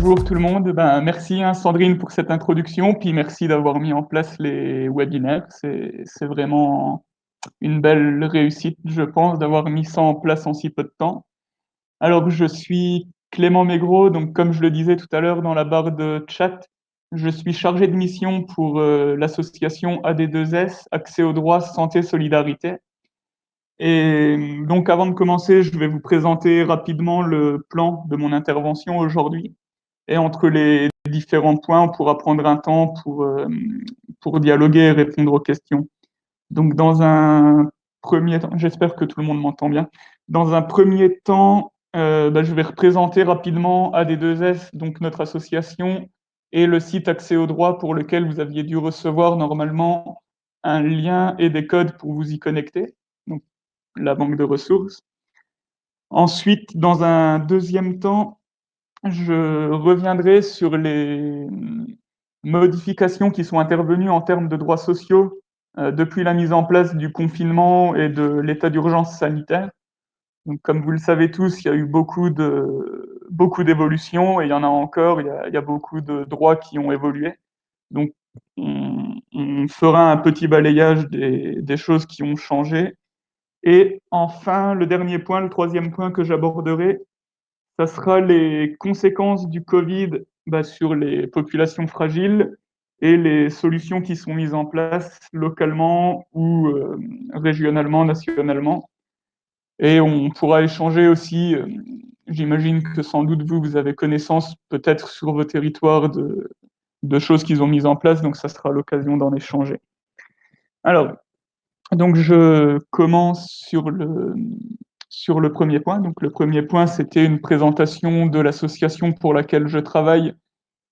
bonjour tout le monde. Merci Sandrine pour cette introduction, puis merci d'avoir mis en place les webinaires. C'est vraiment une belle réussite, je pense, d'avoir mis ça en place en si peu de temps. Alors, je suis Clément Maigret, donc comme je le disais tout à l'heure dans la barre de chat, je suis chargé de mission pour l'association AD2S, Accès aux droits, santé, solidarité. Et donc, avant de commencer, je vais vous présenter rapidement le plan de mon intervention aujourd'hui. Et entre les différents points, on pourra prendre un temps pour dialoguer et répondre aux questions. Donc, dans un premier temps, j'espère que tout le monde m'entend bien. Dans un premier temps, je vais représenter rapidement AD2S, donc notre association, et le site Accès aux droits pour lequel vous aviez dû recevoir normalement un lien et des codes pour vous y connecter, donc la banque de ressources. Ensuite, dans un deuxième temps, je reviendrai sur les modifications qui sont intervenues en termes de droits sociaux depuis la mise en place du confinement et de l'état d'urgence sanitaire. Donc, comme vous le savez tous, il y a eu beaucoup d'évolutions et il y en a encore, il y a beaucoup de droits qui ont évolué. Donc, on fera un petit balayage des choses qui ont changé. Et enfin, le dernier point, le troisième point que j'aborderai, ça sera les conséquences du Covid sur les populations fragiles et les solutions qui sont mises en place localement ou régionalement, nationalement. Et on pourra échanger aussi, j'imagine que sans doute vous avez connaissance peut-être sur vos territoires de choses qu'ils ont mises en place, donc ça sera l'occasion d'en échanger. Alors, donc je commence sur le premier point. Donc le premier point, c'était une présentation de l'association pour laquelle je travaille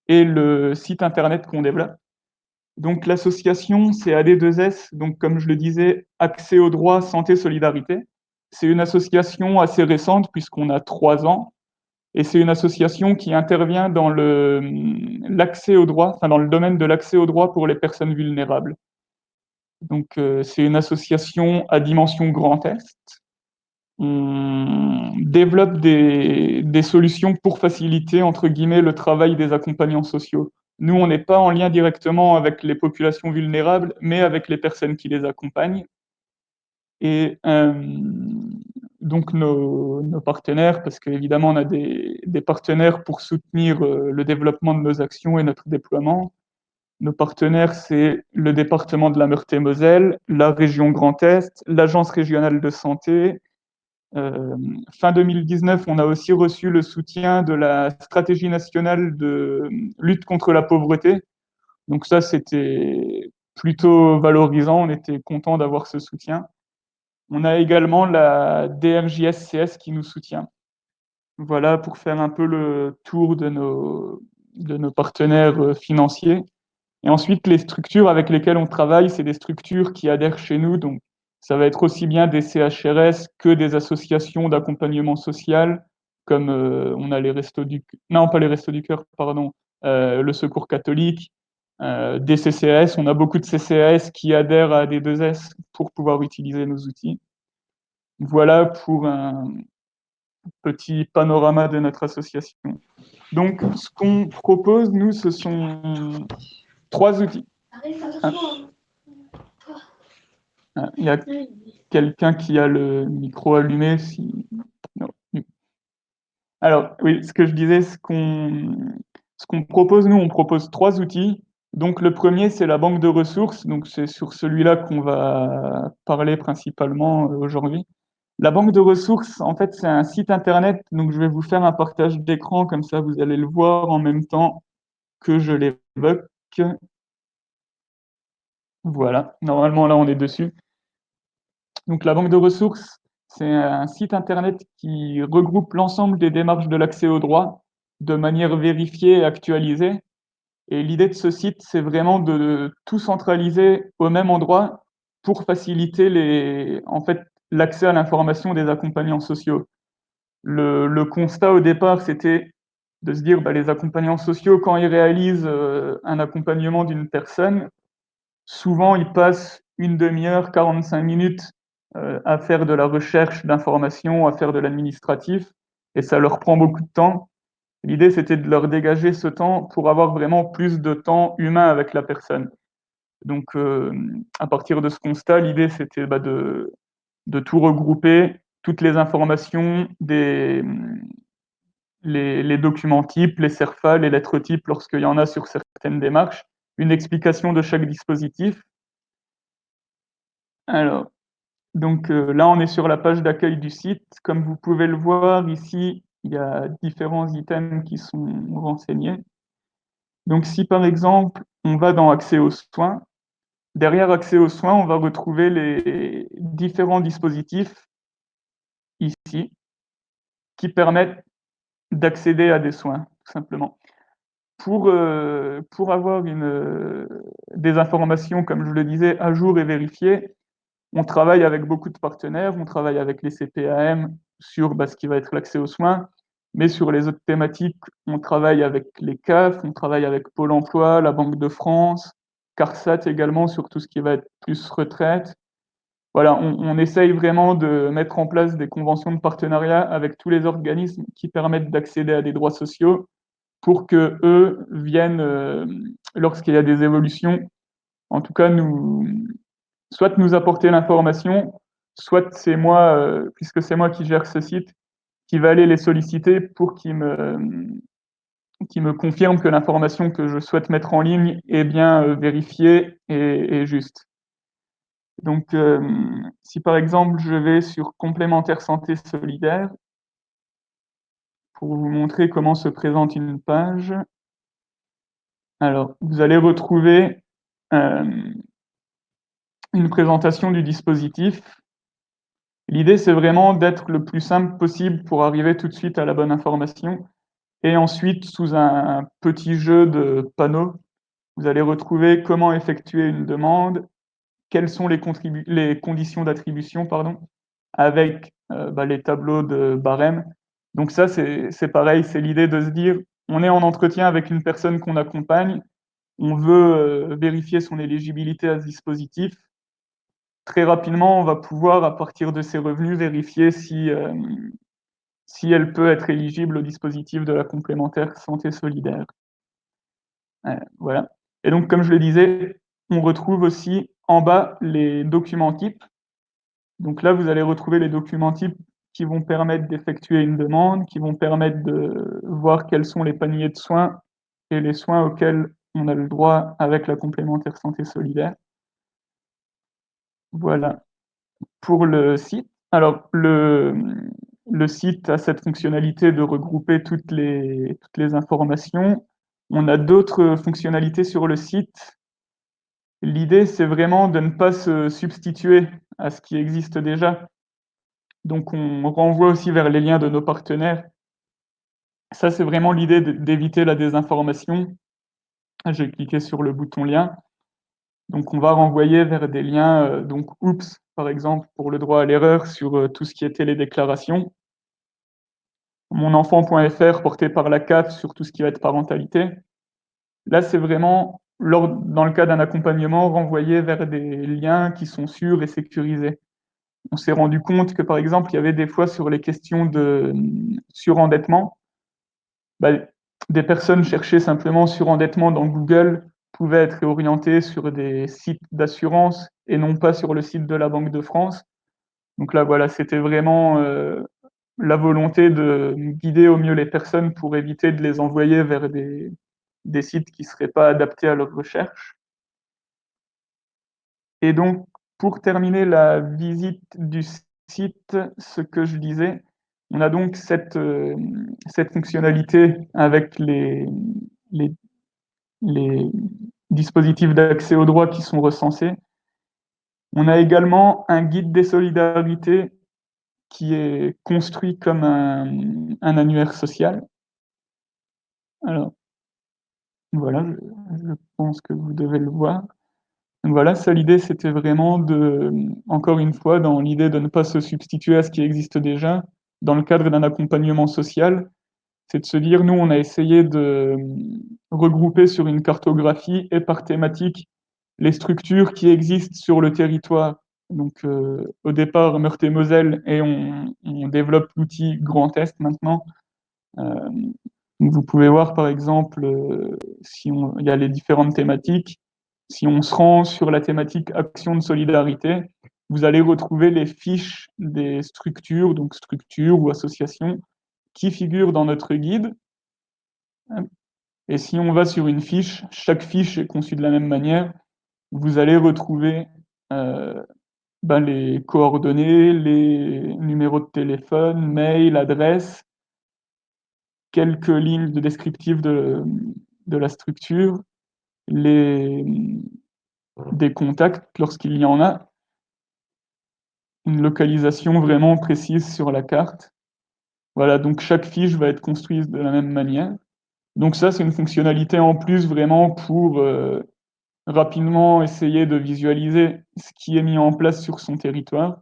et le site internet qu'on développe. Donc l'association, c'est AD2S, donc comme je le disais, Accès aux droits, santé, solidarité. C'est une association assez récente puisqu'on a 3 ans et c'est une association qui intervient dans l'accès aux droits, enfin dans le domaine de l'accès aux droits pour les personnes vulnérables. Donc c'est une association à dimension Grand Est. On développe des solutions pour faciliter, entre guillemets, le travail des accompagnants sociaux. Nous, on n'est pas en lien directement avec les populations vulnérables, mais avec les personnes qui les accompagnent. Et donc nos partenaires, parce qu'évidemment, on a des partenaires pour soutenir le développement de nos actions et notre déploiement. Nos partenaires, c'est le département de la Meurthe-et-Moselle, la région Grand Est, l'Agence régionale de santé. Fin 2019, on a aussi reçu le soutien de la stratégie nationale de lutte contre la pauvreté. Donc ça, c'était plutôt valorisant. On était content d'avoir ce soutien. On a également la DRJSCS qui nous soutient. Voilà pour faire un peu le tour de nos partenaires financiers. Et ensuite, les structures avec lesquelles on travaille, c'est des structures qui adhèrent chez nous. Donc, ça va être aussi bien des CHRS que des associations d'accompagnement social, comme on a les Restos du non, pas les Restos du Cœur, pardon, le Secours catholique, des CCAS. On a beaucoup de CCAS qui adhèrent à des 2S pour pouvoir utiliser nos outils. Voilà pour un petit panorama de notre association. Donc, ce qu'on propose, nous, ce sont 3 outils. Il y a quelqu'un qui a le micro allumé. Si... Non. Alors, oui, ce que je disais, ce qu'on propose, nous, on propose 3 outils. Donc, le premier, c'est la banque de ressources. Donc, c'est sur celui-là qu'on va parler principalement aujourd'hui. La banque de ressources, en fait, c'est un site internet. Donc, je vais vous faire un partage d'écran, comme ça, vous allez le voir en même temps que je l'évoque. Voilà, normalement, là, on est dessus. Donc la banque de ressources, c'est un site internet qui regroupe l'ensemble des démarches de l'accès aux droits de manière vérifiée et actualisée. Et l'idée de ce site, c'est vraiment de tout centraliser au même endroit pour faciliter en fait, l'accès à l'information des accompagnants sociaux. Le constat au départ, c'était de se dire, les accompagnants sociaux, quand ils réalisent un accompagnement d'une personne, souvent, ils passent une demi-heure, 45 minutes à faire de la recherche d'informations, à faire de l'administratif, et ça leur prend beaucoup de temps. L'idée, c'était de leur dégager ce temps pour avoir vraiment plus de temps humain avec la personne. Donc, à partir de ce constat, l'idée, c'était, bah, de tout regrouper, toutes les informations, les documents types, les CERFA, les lettres types lorsqu'il y en a sur certaines démarches, une explication de chaque dispositif. Alors, donc, là, on est sur la page d'accueil du site. Comme vous pouvez le voir ici, il y a différents items qui sont renseignés. Donc si, par exemple, on va dans accès aux soins, derrière accès aux soins, on va retrouver les différents dispositifs ici, qui permettent d'accéder à des soins, tout simplement. Pour avoir des informations, comme je le disais, à jour et vérifiées, on travaille avec beaucoup de partenaires, on travaille avec les CPAM sur, bah, ce qui va être l'accès aux soins, mais sur les autres thématiques, on travaille avec les CAF, on travaille avec Pôle emploi, la Banque de France, CARSAT également sur tout ce qui va être plus retraite. Voilà, on essaye vraiment de mettre en place des conventions de partenariat avec tous les organismes qui permettent d'accéder à des droits sociaux pour qu'eux viennent, lorsqu'il y a des évolutions, en tout cas soit nous apporter l'information, soit c'est moi, puisque c'est moi qui gère ce site, qui va aller les solliciter pour qu'ils me confirment que l'information que je souhaite mettre en ligne est bien, vérifiée et juste. Donc, si par exemple je vais sur complémentaire santé solidaire, pour vous montrer comment se présente une page. Alors, vous allez retrouver, hem, une présentation du dispositif. L'idée, c'est vraiment d'être le plus simple possible pour arriver tout de suite à la bonne information et ensuite, sous un petit jeu de panneaux, vous allez retrouver comment effectuer une demande, quelles sont les conditions d'attribution, pardon, avec, bah, les tableaux de barème. Donc ça, c'est pareil, c'est l'idée de se dire: on est en entretien avec une personne qu'on accompagne, on veut, vérifier son éligibilité à ce dispositif. Très rapidement, on va pouvoir, à partir de ses revenus, vérifier si elle peut être éligible au dispositif de la complémentaire santé solidaire. Voilà, et donc comme je le disais, on retrouve aussi en bas les documents types. Donc là, vous allez retrouver les documents types qui vont permettre d'effectuer une demande, qui vont permettre de voir quels sont les paniers de soins et les soins auxquels on a le droit avec la complémentaire santé solidaire. Voilà. Pour le site, alors le site a cette fonctionnalité de regrouper toutes les informations. On a d'autres fonctionnalités sur le site. L'idée, c'est vraiment de ne pas se substituer à ce qui existe déjà. Donc on renvoie aussi vers les liens de nos partenaires. Ça, c'est vraiment l'idée d'éviter la désinformation. J'ai cliqué sur le bouton lien. Donc on va renvoyer vers des liens, donc Oops, par exemple, pour le droit à l'erreur sur, tout ce qui est télédéclaration. Monenfant.fr porté par la CAF sur tout ce qui va être parentalité. Là, c'est vraiment dans le cas d'un accompagnement, renvoyer vers des liens qui sont sûrs et sécurisés. On s'est rendu compte que, par exemple, il y avait des fois sur les questions de, surendettement, bah, des personnes cherchaient simplement surendettement dans Google, pouvaient être orientées sur des sites d'assurance et non pas sur le site de la Banque de France. Donc là, voilà, c'était vraiment, la volonté de guider au mieux les personnes pour éviter de les envoyer vers des sites qui ne seraient pas adaptés à leurs recherches. Et donc, pour terminer la visite du site, ce que je disais, on a donc cette fonctionnalité avec les les dispositifs d'accès aux droits qui sont recensés. On a également un guide des solidarités qui est construit comme un annuaire social. Alors voilà, je pense que vous devez le voir. Donc voilà, ça l'idée, c'était vraiment de, encore une fois, dans l'idée de ne pas se substituer à ce qui existe déjà, dans le cadre d'un accompagnement social, c'est de se dire, nous, on a essayé de regrouper sur une cartographie et par thématique les structures qui existent sur le territoire. Donc, au départ, Meurthe-et-Moselle, et on développe l'outil Grand Est maintenant. Donc vous pouvez voir par exemple, si il y a les différentes thématiques. Si on se rend sur la thématique action de solidarité, vous allez retrouver les fiches des structures, donc structures ou associations, qui figurent dans notre guide. Et si on va sur une fiche, chaque fiche est conçue de la même manière. Vous allez retrouver les coordonnées, les numéros de téléphone, mail, adresse, quelques lignes de descriptif de la structure, les, des contacts lorsqu'il y en a, une localisation vraiment précise sur la carte. Voilà, donc chaque fiche va être construite de la même manière. Donc ça, c'est une fonctionnalité en plus vraiment pour rapidement essayer de visualiser ce qui est mis en place sur son territoire.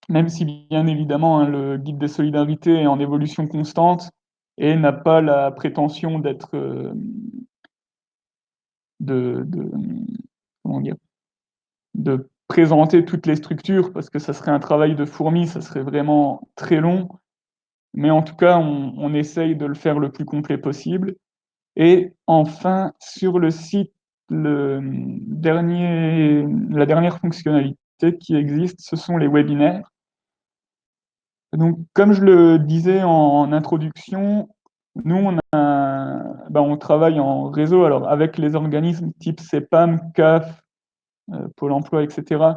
Même si bien évidemment, hein, le guide des solidarités est en évolution constante et n'a pas la prétention d'être, de comment dire? De présenter toutes les structures parce que ça serait un travail de fourmi, ça serait vraiment très long. Mais en tout cas, on essaye de le faire le plus complet possible. Et enfin, sur le site, la dernière fonctionnalité qui existe, ce sont les webinaires. Donc, comme je le disais en introduction, nous, on travaille en réseau, alors avec les organismes type CEPAM, CAF, Pôle emploi, etc.,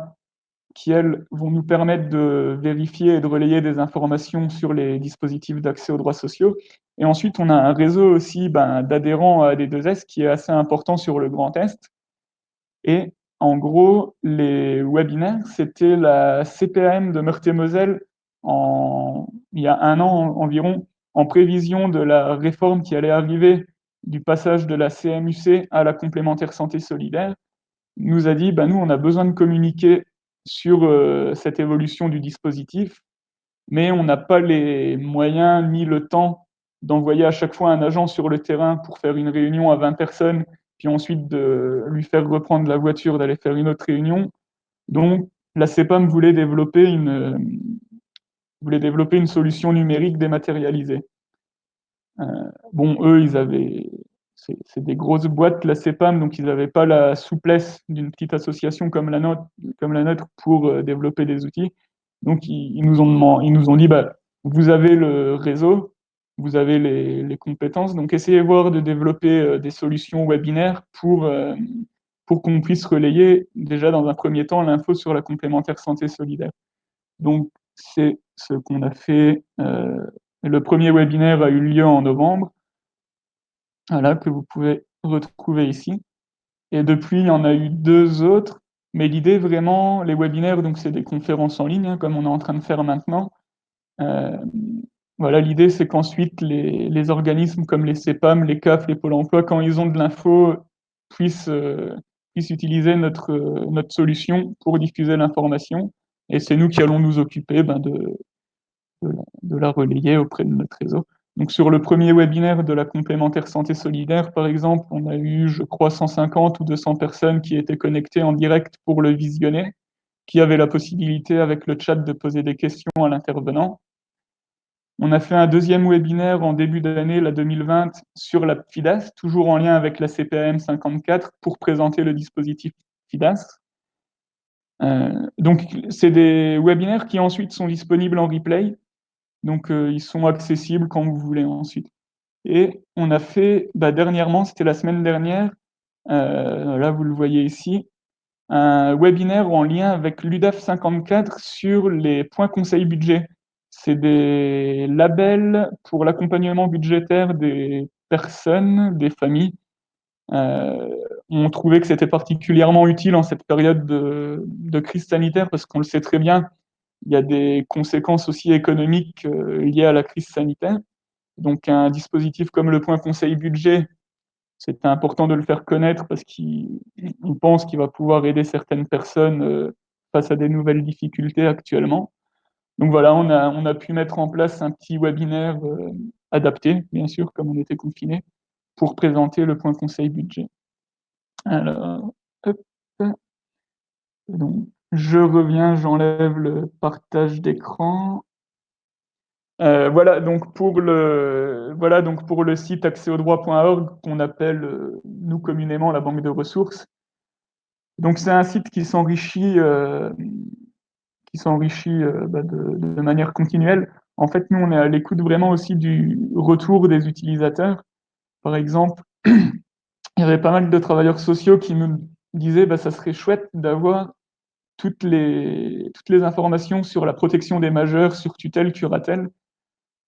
qui, elles, vont nous permettre de vérifier et de relayer des informations sur les dispositifs d'accès aux droits sociaux. Et ensuite, on a un réseau aussi d'adhérents à AD2S qui est assez important sur le Grand Est. Et en gros, les webinaires, c'était la CPAM de Meurthe-et-Moselle il y a un an environ, en prévision de la réforme qui allait arriver du passage de la CMUC à la complémentaire santé solidaire, nous a dit, nous, on a besoin de communiquer sur cette évolution du dispositif, mais on n'a pas les moyens ni le temps d'envoyer à chaque fois un agent sur le terrain pour faire une réunion à 20 personnes, puis ensuite de lui faire reprendre la voiture, d'aller faire une autre réunion. Donc, la CEPAM voulait développer une solution numérique dématérialisée. Bon, eux, c'est des grosses boîtes, la CEPAM, donc ils n'avaient pas la souplesse d'une petite association comme la nôtre pour développer des outils. Donc, ils nous ont dit, vous avez le réseau, vous avez les compétences, donc essayez voir de développer des solutions webinaires pour qu'on puisse relayer, déjà dans un premier temps, l'info sur la complémentaire santé solidaire. Donc, c'est ce qu'on a fait. Le premier webinaire a eu lieu en novembre, voilà, que vous pouvez retrouver ici. Et depuis, il y en a eu 2 autres. Mais l'idée vraiment, les webinaires, donc c'est des conférences en ligne, hein, comme on est en train de faire maintenant. Euh, voilà, l'idée, c'est qu'ensuite, les organismes comme les CEPAM, les CAF, les Pôle emploi, quand ils ont de l'info, puissent utiliser notre solution pour diffuser l'information. Et c'est nous qui allons nous occuper de la relayer auprès de notre réseau. Donc sur le premier webinaire de la complémentaire santé solidaire, par exemple, on a eu, je crois, 150 ou 200 personnes qui étaient connectées en direct pour le visionner, qui avaient la possibilité avec le chat de poser des questions à l'intervenant. On a fait un deuxième webinaire en début d'année, la 2020, sur la FIDAS, toujours en lien avec la CPAM 54, pour présenter le dispositif FIDAS. Donc c'est des webinaires qui ensuite sont disponibles en replay. Donc, ils sont accessibles quand vous voulez ensuite. Et on a fait, dernièrement, c'était la semaine dernière, là vous le voyez ici, un webinaire en lien avec l'UDAF 54 sur les points conseil budget. C'est des labels pour l'accompagnement budgétaire des personnes, des familles. Euh, on trouvait que c'était particulièrement utile en cette période de crise sanitaire parce qu'on le sait très bien, il y a des conséquences aussi économiques liées à la crise sanitaire. Donc un dispositif comme le point conseil budget, c'est important de le faire connaître parce qu'on pense qu'il va pouvoir aider certaines personnes face à des nouvelles difficultés actuellement. Donc voilà, on a pu mettre en place un petit webinaire adapté, bien sûr, comme on était confiné, pour présenter le point conseil budget. Alors, hop, donc, je reviens, j'enlève le partage d'écran. Voilà donc pour le site accèsaudroit.org qu'on appelle, nous communément la banque de ressources. Donc c'est un site qui s'enrichit de manière continuelle. En fait, nous, on est à l'écoute vraiment aussi du retour des utilisateurs. Par exemple, il y avait pas mal de travailleurs sociaux qui nous disaient: «Bah, ça serait chouette d'avoir toutes les informations sur la protection des majeurs, sur tutelle, curatelle».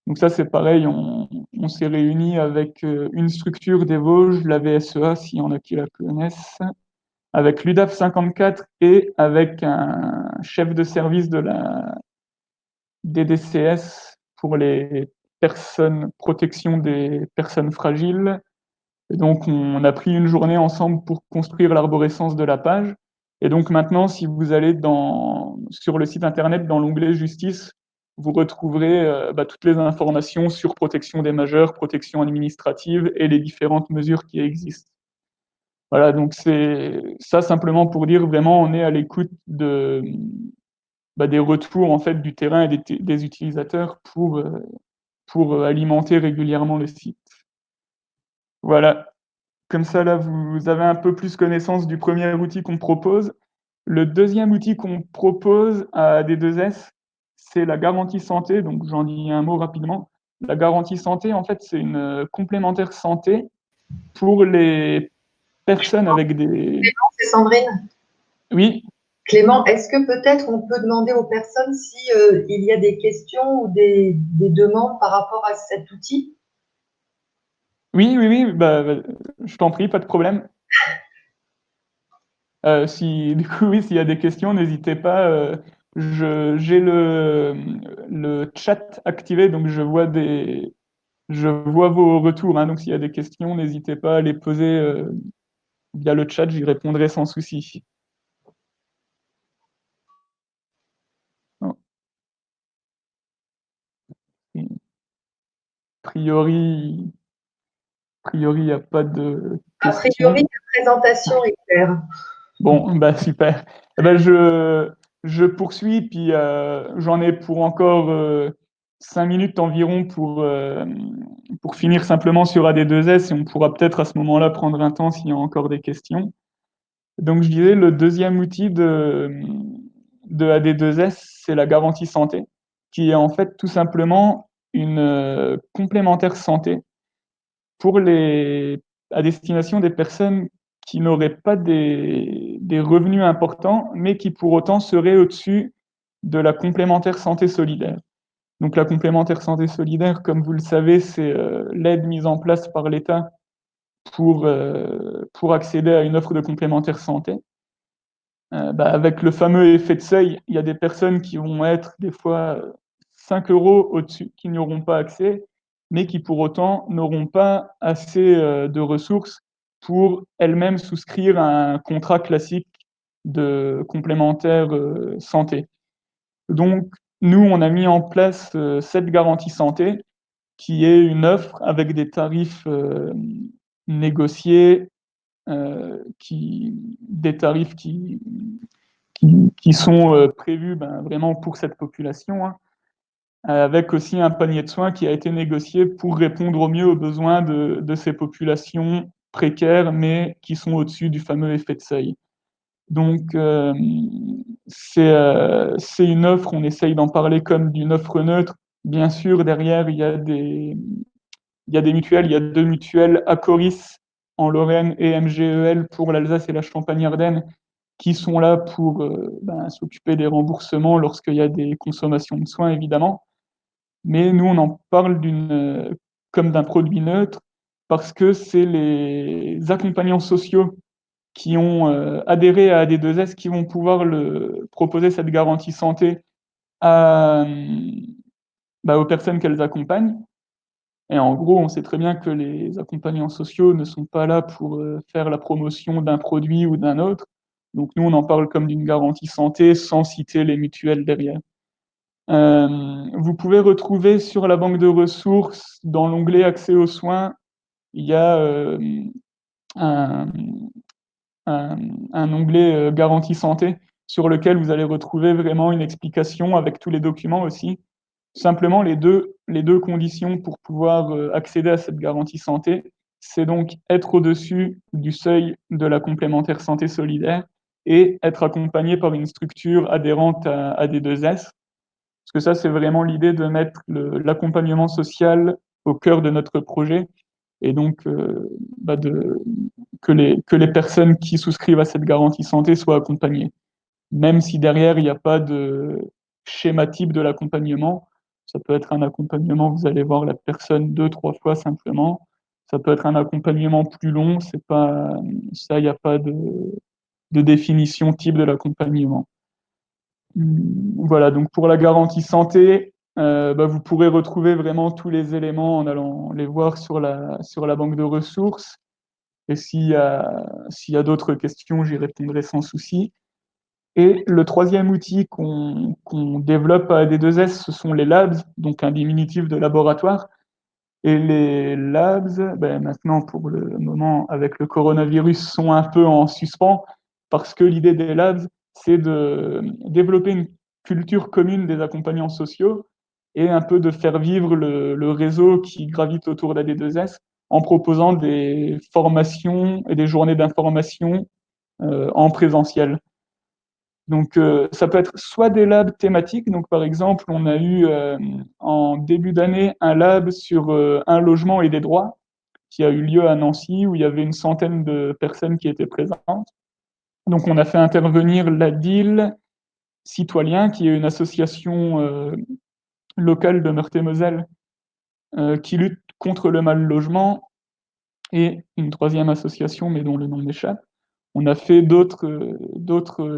Donc ça, c'est pareil, on s'est réunis avec, une structure des Vosges, la VSEA, s'il y en a qui la connaissent, avec l'UDAF 54 et avec un chef de service de la DDCS pour les personnes protection des personnes fragiles. Et donc on a pris une journée ensemble pour construire l'arborescence de la page. Et donc maintenant, si vous allez sur le site internet, dans l'onglet Justice, vous retrouverez toutes les informations sur protection des majeurs, protection administrative et les différentes mesures qui existent. Voilà, donc c'est ça simplement pour dire vraiment on est à l'écoute des retours en fait du terrain et des utilisateurs pour alimenter régulièrement le site. Voilà. Comme ça, là, vous avez un peu plus connaissance du premier outil qu'on propose. Le deuxième outil qu'on propose à D2S, c'est la garantie santé, donc j'en dis un mot rapidement. La garantie santé, en fait, c'est une complémentaire santé pour les personnes avec des... C'est Sandrine. Oui, Clément, est-ce que peut-être on peut demander aux personnes si il y a des questions ou des demandes par rapport à cet outil? oui, je t'en prie, pas de problème. Si du coup, oui, s'il y a des questions, n'hésitez pas, j'ai le chat activé, donc je vois vos retours, hein, donc s'il y a des questions, n'hésitez pas à les poser, via le chat, j'y répondrai sans souci. Non, priori il y a pas de A priori, questions. la présentation est claire. Bon, bah, super. Et bah, je poursuis, puis, j'en ai pour encore, 5 minutes environ pour finir simplement sur AD2S et on pourra peut-être à ce moment-là prendre un temps s'il y a encore des questions. Donc je disais le deuxième outil de AD2S, c'est la garantie santé, qui est en fait tout simplement une, complémentaire santé pour à destination des personnes qui n'auraient pas des revenus importants, mais qui pour autant seraient au-dessus de la complémentaire santé solidaire. Donc la complémentaire santé solidaire, comme vous le savez, c'est l'aide mise en place par l'État pour accéder à une offre de complémentaire santé. Avec le fameux effet de seuil, il y a des personnes qui vont être des fois 5 euros au-dessus, qui n'y auront pas accès, mais qui pour autant n'auront pas assez de ressources pour elles-mêmes souscrire à un contrat classique de complémentaire santé. Donc, nous, on a mis en place cette garantie santé, qui est une offre avec des tarifs négociés, des tarifs qui sont prévus vraiment pour cette population, hein, avec aussi un panier de soins qui a été négocié pour répondre au mieux aux besoins de ces populations précaires, mais qui sont au-dessus du fameux effet de seuil. Donc, c'est une offre, on essaye d'en parler comme d'une offre neutre. Bien sûr, derrière, il y a des mutuelles, il y a 2 mutuelles, Acoris en Lorraine et MGEL pour l'Alsace et la Champagne-Ardenne, qui sont là pour s'occuper des remboursements lorsqu'il y a des consommations de soins, évidemment. Mais nous, on en parle comme d'un produit neutre parce que c'est les accompagnants sociaux qui ont adhéré à AD2S qui vont pouvoir proposer cette garantie santé aux personnes qu'elles accompagnent. Et en gros, on sait très bien que les accompagnants sociaux ne sont pas là pour faire la promotion d'un produit ou d'un autre. Donc nous, on en parle comme d'une garantie santé sans citer les mutuelles derrière. Vous pouvez retrouver sur la banque de ressources, dans l'onglet accès aux soins, il y a un, un onglet garantie santé sur lequel vous allez retrouver vraiment une explication avec tous les documents aussi. Simplement, les deux les deux conditions pour pouvoir accéder à cette garantie santé, c'est donc être au-dessus du seuil de la complémentaire santé solidaire et être accompagné par une structure adhérente à D2S. Parce que ça, c'est vraiment l'idée de mettre l'accompagnement social au cœur de notre projet et donc bah que les personnes qui souscrivent à cette garantie santé soient accompagnées. Même si derrière, il n'y a pas de schéma type de l'accompagnement, ça peut être un accompagnement, vous allez voir la personne 2, 3 fois simplement. Ça peut être un accompagnement plus long, c'est pas ça, il n'y a pas de définition type de l'accompagnement. Voilà, donc pour la garantie santé, bah, vous pourrez retrouver vraiment tous les éléments en allant les voir sur la banque de ressources. Et s'il y a d'autres questions, j'y répondrai sans souci. Et le troisième outil qu'on développe à D2S, ce sont les labs, donc un diminutif de laboratoire. Et les labs, ben maintenant, pour le moment, avec le coronavirus, sont un peu en suspens parce que l'idée des labs, c'est de développer une culture commune des accompagnants sociaux et un peu de faire vivre le réseau qui gravite autour d'AD2S en proposant des formations et des journées d'information en présentiel. Donc, ça peut être soit des labs thématiques. Donc, par exemple, on a eu en début d'année un lab sur un logement et des droits qui a eu lieu à Nancy où il y avait une centaine de personnes qui étaient présentes. Donc, on a fait intervenir l'ADIL Citoyen, qui est une association locale de Meurthe-et-Moselle qui lutte contre le mal logement, et une troisième association, mais dont le nom m'échappe. On a fait d'autres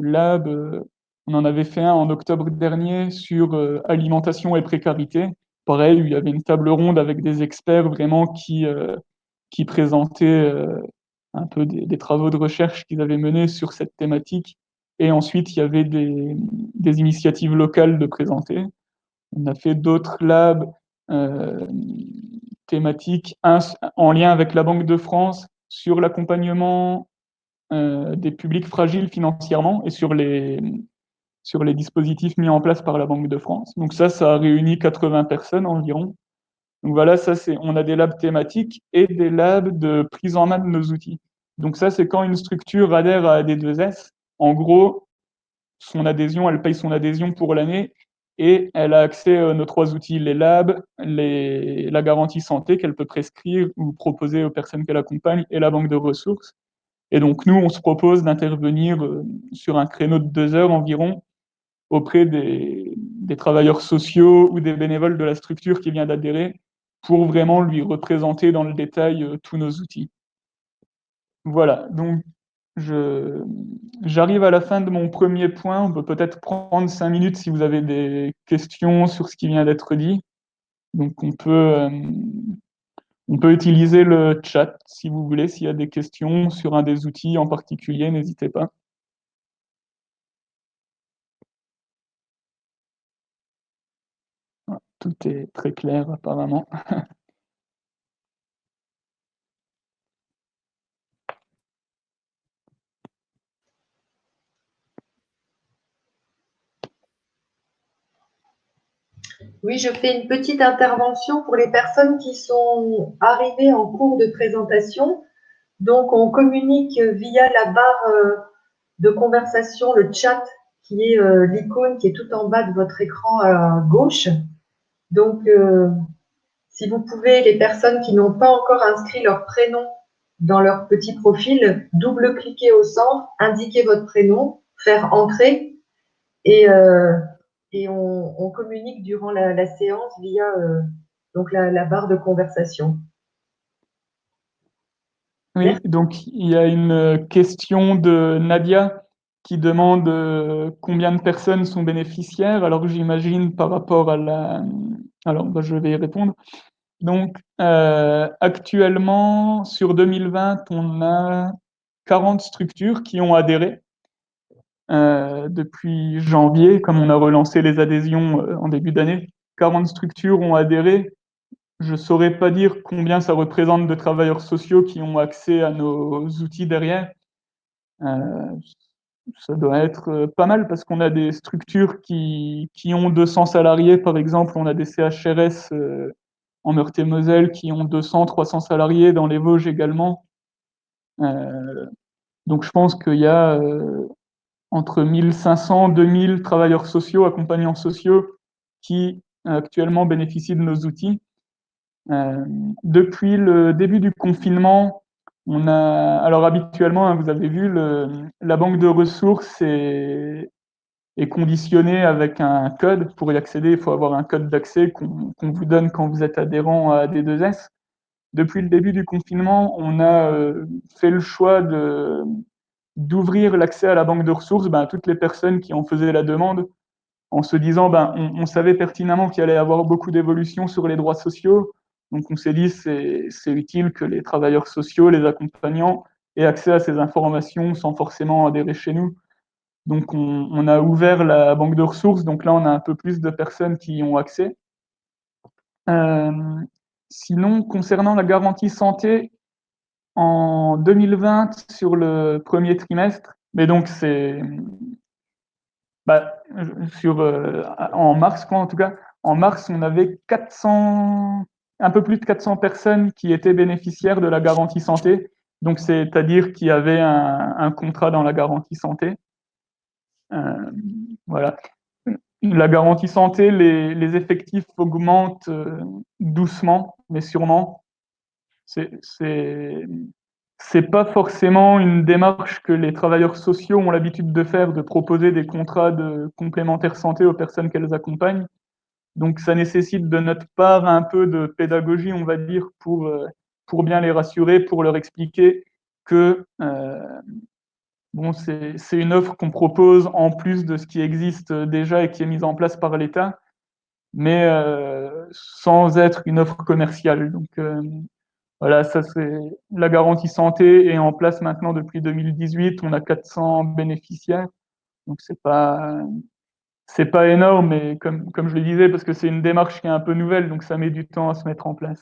labs. On en avait fait un en octobre dernier sur alimentation et précarité. Pareil, où il y avait une table ronde avec des experts vraiment qui présentaient un peu des travaux de recherche qu'ils avaient menés sur cette thématique. Et ensuite, il y avait des initiatives locales de présenter. On a fait d'autres labs euh, thématiques, un en lien avec la Banque de France sur l'accompagnement des publics fragiles financièrement et sur les dispositifs mis en place par la Banque de France. Donc ça a réuni 80 personnes environ. Donc voilà, ça c'est, on a des labs thématiques et des labs de prise en main de nos outils. Donc ça, c'est quand une structure adhère à D2S. En gros, son adhésion, elle paye son adhésion pour l'année et elle a accès à nos trois outils, les labs, la garantie santé qu'elle peut prescrire ou proposer aux personnes qu'elle accompagne et la banque de ressources. Et donc nous, on se propose d'intervenir sur un créneau de 2 heures environ auprès des travailleurs sociaux ou des bénévoles de la structure qui vient d'adhérer pour vraiment lui représenter dans le détail tous nos outils. Voilà, donc je, j'arrive à la fin de mon premier point. On peut peut-être prendre 5 minutes si vous avez des questions sur ce qui vient d'être dit. Donc on peut utiliser le chat si vous voulez, s'il y a des questions sur un des outils en particulier, n'hésitez pas. Tout est très clair apparemment. Oui, je fais une petite intervention pour les personnes qui sont arrivées en cours de présentation. Donc, on communique via la barre de conversation, le chat, qui est l'icône qui est tout en bas de votre écran à gauche. Donc, si vous pouvez, les personnes qui n'ont pas encore inscrit leur prénom dans leur petit profil, double-cliquer au centre, indiquer votre prénom, faire entrer et, on communique durant la séance via donc la barre de conversation. Oui, Merci. donc il y a une question de Nadia qui demande combien de personnes sont bénéficiaires. Alors j'imagine par rapport à la... Alors bah, je vais y répondre. Donc actuellement, sur 2020, on a 40 structures qui ont adhéré depuis janvier, comme on a relancé les adhésions en début d'année. 40 structures ont adhéré. Je ne saurais pas dire combien ça représente de travailleurs sociaux qui ont accès à nos outils derrière. Euh, ça doit être pas mal parce qu'on a des structures qui ont 200 salariés, par exemple. On a des CHRS en Meurthe-et-Moselle qui ont 200, 300 salariés, dans les Vosges également. Donc je pense qu'il y a entre 1500, 2000 travailleurs sociaux, accompagnants sociaux qui actuellement bénéficient de nos outils. Depuis le début du confinement, on a, alors habituellement, hein, vous avez vu, la banque de ressources est conditionnée avec un code. Pour y accéder, il faut avoir un code d'accès qu'on vous donne quand vous êtes adhérent à D2S. Depuis le début du confinement, on a fait le choix d'ouvrir l'accès à la banque de ressources à toutes les personnes qui en faisaient la demande, en se disant, on savait pertinemment qu'il allait y avoir beaucoup d'évolutions sur les droits sociaux. Donc on s'est dit, c'est utile que les travailleurs sociaux, les accompagnants, aient accès à ces informations sans forcément adhérer chez nous. Donc on a ouvert la banque de ressources, donc là on a un peu plus de personnes qui y ont accès. Euh, Sinon, concernant la garantie santé, en 2020, sur le premier trimestre, mais donc c'est bah, sur, en mars, quoi, en tout cas, en mars, on avait 400, un peu plus de 400 personnes qui étaient bénéficiaires de la garantie santé. Donc, c'est-à-dire qui avaient un contrat dans la garantie santé. Euh, voilà. La garantie santé, les effectifs augmentent doucement, mais sûrement. C'est c'est pas forcément une démarche que les travailleurs sociaux ont l'habitude de faire, de proposer des contrats de complémentaire santé aux personnes qu'elles accompagnent. Donc ça nécessite de notre part un peu de pédagogie, on va dire, pour bien les rassurer, pour leur expliquer que bon, c'est une offre qu'on propose en plus de ce qui existe déjà et qui est mise en place par l'État, mais sans être une offre commerciale. Donc voilà, ça c'est la garantie santé est en place maintenant depuis 2018. On a 400 bénéficiaires, donc c'est pas énorme, mais comme je le disais, parce que c'est une démarche qui est un peu nouvelle, donc ça met du temps à se mettre en place.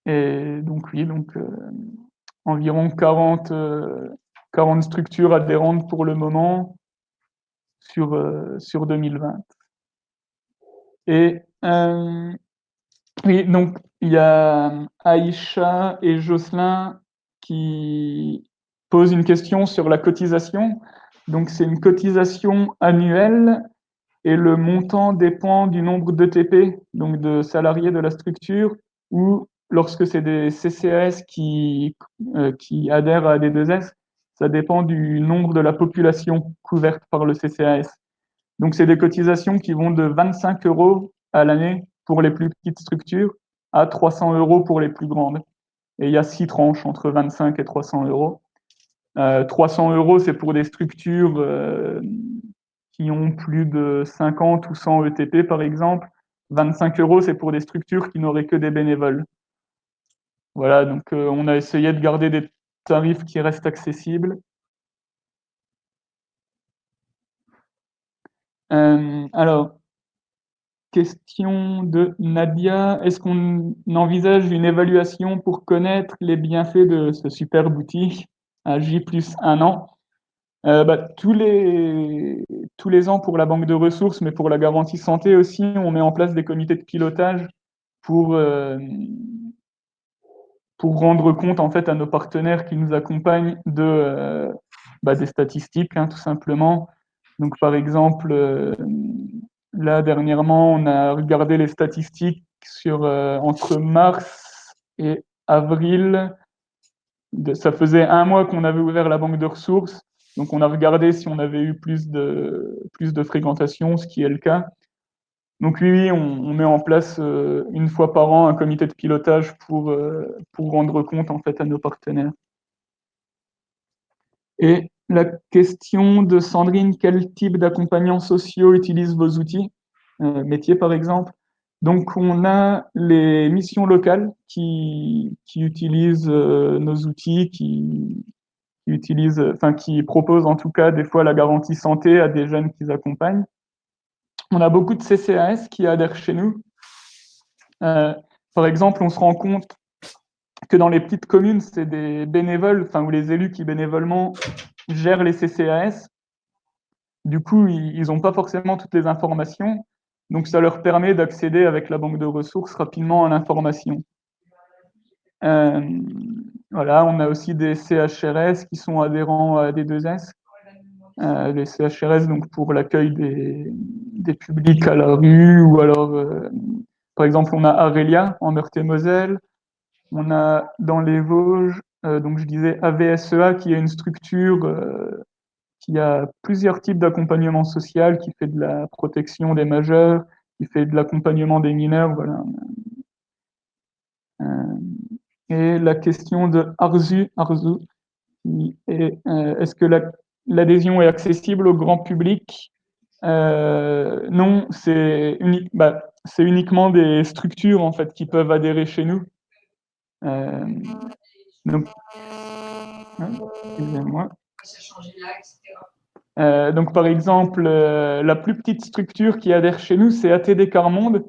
Et donc oui, donc environ 40 structures adhérentes pour le moment sur 2020. Et oui, donc il y a Aïcha et Jocelyn qui posent une question sur la cotisation. Donc c'est une cotisation annuelle et le montant dépend du nombre d'ETP, donc de salariés de la structure, ou lorsque c'est des CCAS qui adhèrent à D2S, ça dépend du nombre de la population couverte par le CCAS. Donc, c'est des cotisations qui vont de 25 euros à l'année pour les plus petites structures à 300 euros pour les plus grandes. Et il y a 6 tranches entre 25 et 300 euros. 300 euros, c'est pour des structures qui ont plus de 50 ou 100 ETP, par exemple. 25 euros, c'est pour des structures qui n'auraient que des bénévoles. Voilà, donc on a essayé de garder des tarifs qui restent accessibles. Alors, question de Nadia. Est-ce qu'on envisage une évaluation pour connaître les bienfaits de ce superbe outil à J plus 1 an? Tous les ans pour la banque de ressources, mais pour la garantie santé aussi, on met en place des comités de pilotage pour, euh, pour rendre compte en fait à nos partenaires qui nous accompagnent des statistiques, hein, tout simplement. Donc par exemple, là dernièrement, on a regardé les statistiques sur entre mars et avril. Ça faisait un mois qu'on avait ouvert la banque de ressources. Donc on a regardé si on avait eu plus de fréquentation, ce qui est le cas. Donc oui, on met en place une fois par an un comité de pilotage pour rendre compte en fait à nos partenaires. Et la question de Sandrine, quel type d'accompagnants sociaux utilisent vos outils, métiers par exemple? Donc on a les missions locales qui utilisent nos outils, qui proposent en tout cas des fois la garantie santé à des jeunes qu'ils accompagnent. On a beaucoup de CCAS qui adhèrent chez nous. Par exemple, on se rend compte que dans les petites communes, c'est des bénévoles, ou les élus qui bénévolement gèrent les CCAS. Du coup, ils n'ont pas forcément toutes les informations, donc ça leur permet d'accéder avec la banque de ressources rapidement à l'information. Voilà, on a aussi des CHRS qui sont adhérents à AD2S. Les CHRS, donc pour l'accueil des publics à la rue, ou alors, par exemple, on a Arelia en Meurthe-et-Moselle, on a dans les Vosges, donc je disais AVSEA, qui est une structure qui a plusieurs types d'accompagnement social, qui fait de la protection des majeurs, qui fait de l'accompagnement des mineurs, voilà. Et la question de Arzu, qui est est-ce que l'adhésion est accessible au grand public? Non, c'est uniquement des structures en fait qui peuvent adhérer chez nous. Donc, excusez-moi. Donc par exemple, la plus petite structure qui adhère chez nous, c'est ATD Carmonde.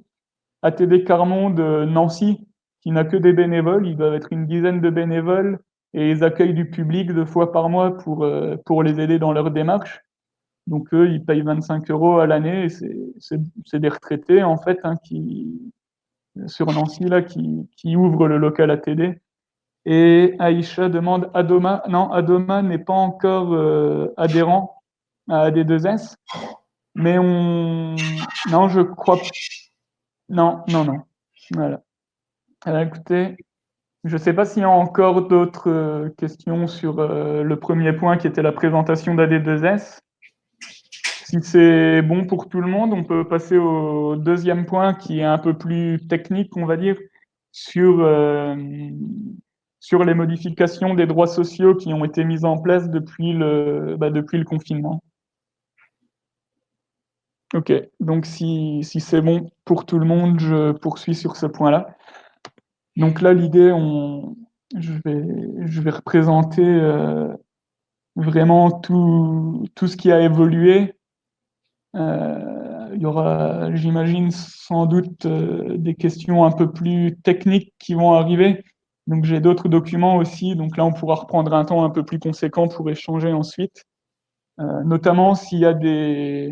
ATD Carmonde Nancy, qui n'a que des bénévoles. Ils doivent être une dizaine de bénévoles et ils accueillent du public 2 fois par mois pour les aider dans leur démarche. Donc eux, ils payent 25 € à l'année et c'est des retraités en fait hein, sur Nancy là, qui ouvrent le local ATD. Et Aïcha demande Adoma. Non, Adoma n'est pas encore adhérent à AD2S, mais non, je crois. Non, non, non. Voilà. Alors, écoutez, je ne sais pas s'il y a encore d'autres questions sur le premier point qui était la présentation d'AD2S. Si c'est bon pour tout le monde, on peut passer au deuxième point qui est un peu plus technique, on va dire, sur, sur les modifications des droits sociaux qui ont été mises en place depuis le confinement. Ok, donc si c'est bon pour tout le monde, je poursuis sur ce point-là. Donc là, l'idée, je vais représenter vraiment tout ce qui a évolué. Il y aura, j'imagine, sans doute des questions un peu plus techniques qui vont arriver. Donc j'ai d'autres documents aussi. Donc là, on pourra reprendre un temps un peu plus conséquent pour échanger ensuite. Notamment s'il y a des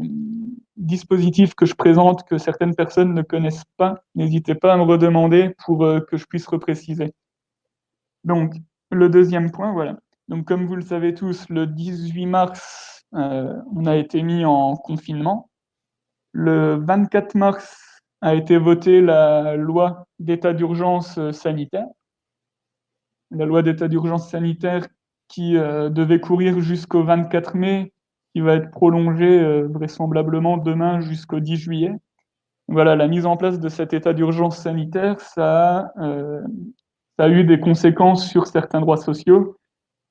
dispositifs que je présente que certaines personnes ne connaissent pas, n'hésitez pas à me redemander pour que je puisse repréciser. Donc, le deuxième point, voilà. Donc, comme vous le savez tous, le 18 mars, on a été mis en confinement. Le 24 mars a été votée la loi d'état d'urgence sanitaire. La loi d'état d'urgence sanitaire qui devait courir jusqu'au 24 mai, qui va être prolongée vraisemblablement demain jusqu'au 10 juillet. Voilà, la mise en place de cet état d'urgence sanitaire, ça a eu des conséquences sur certains droits sociaux.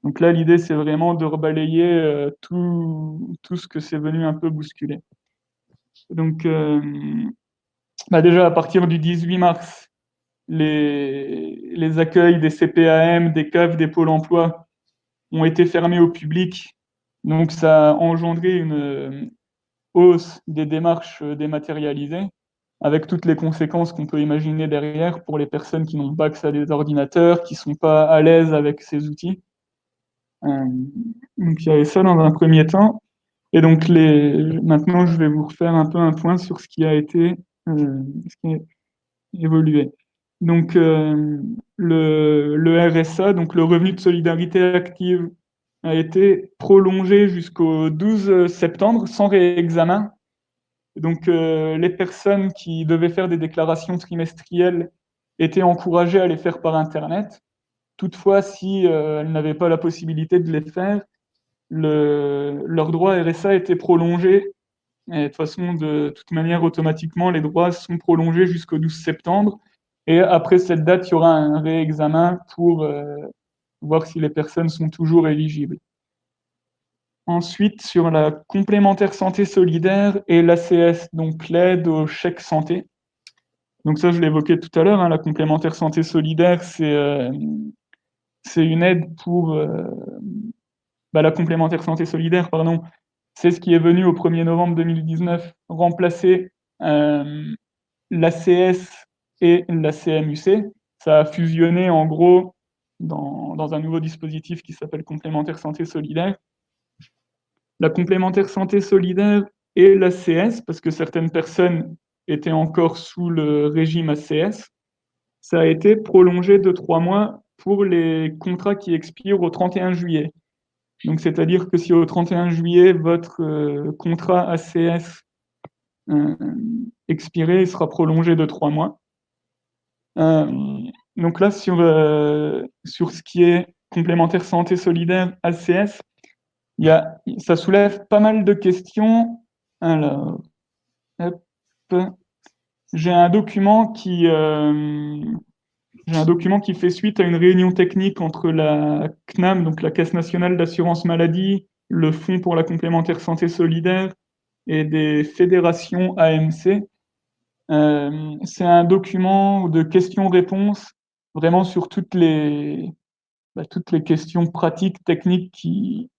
Donc là, l'idée, c'est vraiment de rebalayer tout ce que c'est venu un peu bousculer. Donc, déjà, à partir du 18 mars, les accueils des CPAM, des CAF, des pôles emploi ont été fermés au public. Donc, ça a engendré une hausse des démarches dématérialisées, avec toutes les conséquences qu'on peut imaginer derrière pour les personnes qui n'ont pas accès à des ordinateurs, qui ne sont pas à l'aise avec ces outils. Donc, il y avait ça dans un premier temps. Et donc, maintenant, je vais vous refaire un peu un point sur ce qui a été ce qui a évolué. Donc, le RSA, donc le revenu de solidarité active, a été prolongé jusqu'au 12 septembre sans réexamen. Donc, les personnes qui devaient faire des déclarations trimestrielles étaient encouragées à les faire par Internet. Toutefois, si elles n'avaient pas la possibilité de les faire, leur droit RSA était prolongé. Et de toute manière, automatiquement, les droits sont prolongés jusqu'au 12 septembre. Et après cette date, il y aura un réexamen pour voir si les personnes sont toujours éligibles. Ensuite, sur la complémentaire santé solidaire et l'ACS, donc l'aide au chèque santé. Donc ça, je l'évoquais tout à l'heure, hein, la complémentaire santé solidaire, c'est une aide pour la complémentaire santé solidaire, pardon, c'est ce qui est venu au 1er novembre 2019 remplacer l'ACS et la CMUC. Ça a fusionné en gros dans un nouveau dispositif qui s'appelle complémentaire santé solidaire. la complémentaire santé solidaire et l'ACS, parce que certaines personnes étaient encore sous le régime ACS, ça a été prolongé de 3 mois pour les contrats qui expirent au 31 juillet. Donc, c'est-à-dire que si au 31 juillet, votre contrat ACS euh, expiré, il sera prolongé de 3 mois. Donc là, sur ce qui est complémentaire santé solidaire ACS, ça soulève pas mal de questions. Alors, hop, j'ai un document qui, j'ai un document qui fait suite à une réunion technique entre la CNAM, donc la Caisse nationale d'assurance maladie, le Fonds pour la complémentaire santé solidaire et des fédérations AMC. C'est un document de questions-réponses vraiment sur toutes les questions pratiques, techniques qui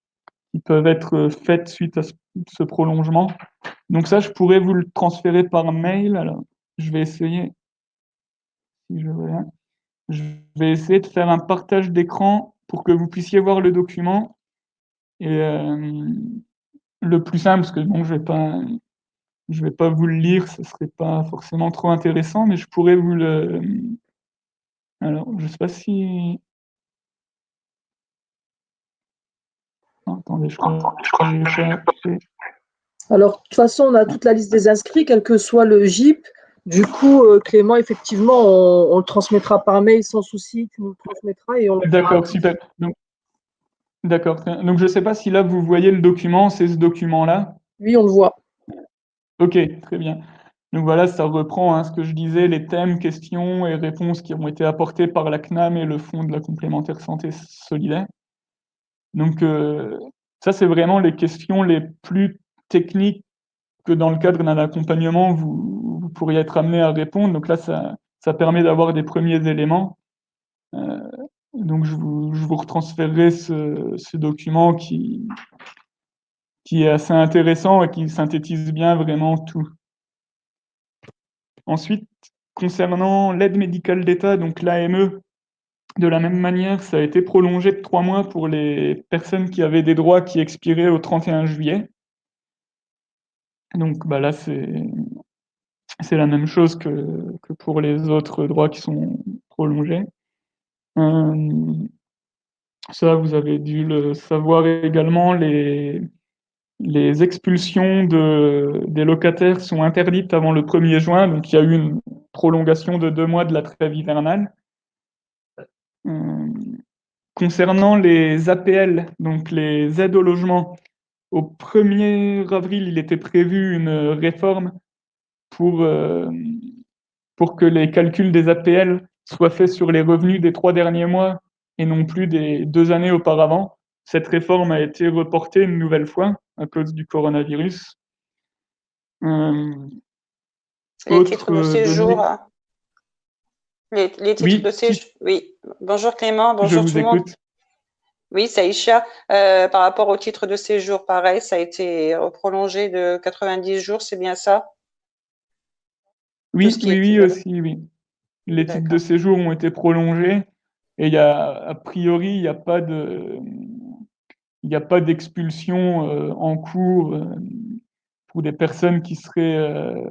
peuvent être faites suite à ce prolongement. Donc ça, je pourrais vous le transférer par mail. Alors, je vais essayer. Si je vais essayer de faire un partage d'écran pour que vous puissiez voir le document. Et le plus simple, parce que bon, je vais pas vous le lire, ce serait pas forcément trop intéressant, mais je pourrais vous le. Alors, je sais pas si. Non, attendez, je crois que j'ai pas fait. Alors, de toute façon, on a toute la liste des inscrits, quel que soit le GIP. Du coup, Clément, effectivement, on le transmettra par mail sans souci. Tu nous le transmettras et on le fera. D'accord, super. D'accord. Donc, je sais pas si là, vous voyez le document, c'est ce document-là. Oui, on le voit. Ok, très bien. Donc voilà, ça reprend ce que je disais, les thèmes, questions et réponses qui ont été apportés par la CNAM et le Fonds de la complémentaire santé solidaire. Donc ça, c'est vraiment les questions les plus techniques que dans le cadre d'un accompagnement, vous pourriez être amené à répondre. Donc là, ça permet d'avoir des premiers éléments. Euh, donc je vous retransférerai ce document qui est assez intéressant et qui synthétise bien vraiment tout. Ensuite, concernant l'aide médicale d'État, donc l'AME, de la même manière, ça a été prolongé de 3 mois pour les personnes qui avaient des droits qui expiraient au 31 juillet. Donc bah là, c'est la même chose que pour les autres droits qui sont prolongés. Ça, vous avez dû le savoir également, les expulsions des locataires sont interdites avant le 1er juin, donc il y a eu une prolongation de 2 mois de la trêve hivernale. Concernant les APL, donc les aides au logement, au 1er avril, il était prévu une réforme pour, pour que les calculs des APL soient faits sur les revenus des 3 derniers mois et non plus des 2 années auparavant. Cette réforme a été reportée une nouvelle fois à cause du coronavirus. Les titres de séjour. Données... Les titres de séjour. Oui. Bonjour Clément, bonjour tout le monde. Oui, Saïcha. Par rapport au titre de séjour, pareil, ça a été prolongé de 90 jours, c'est bien ça? Oui, aussi, oui. Les titres de séjour ont été prolongés et a priori, il n'y a pas d'expulsion en cours pour des personnes qui seraient.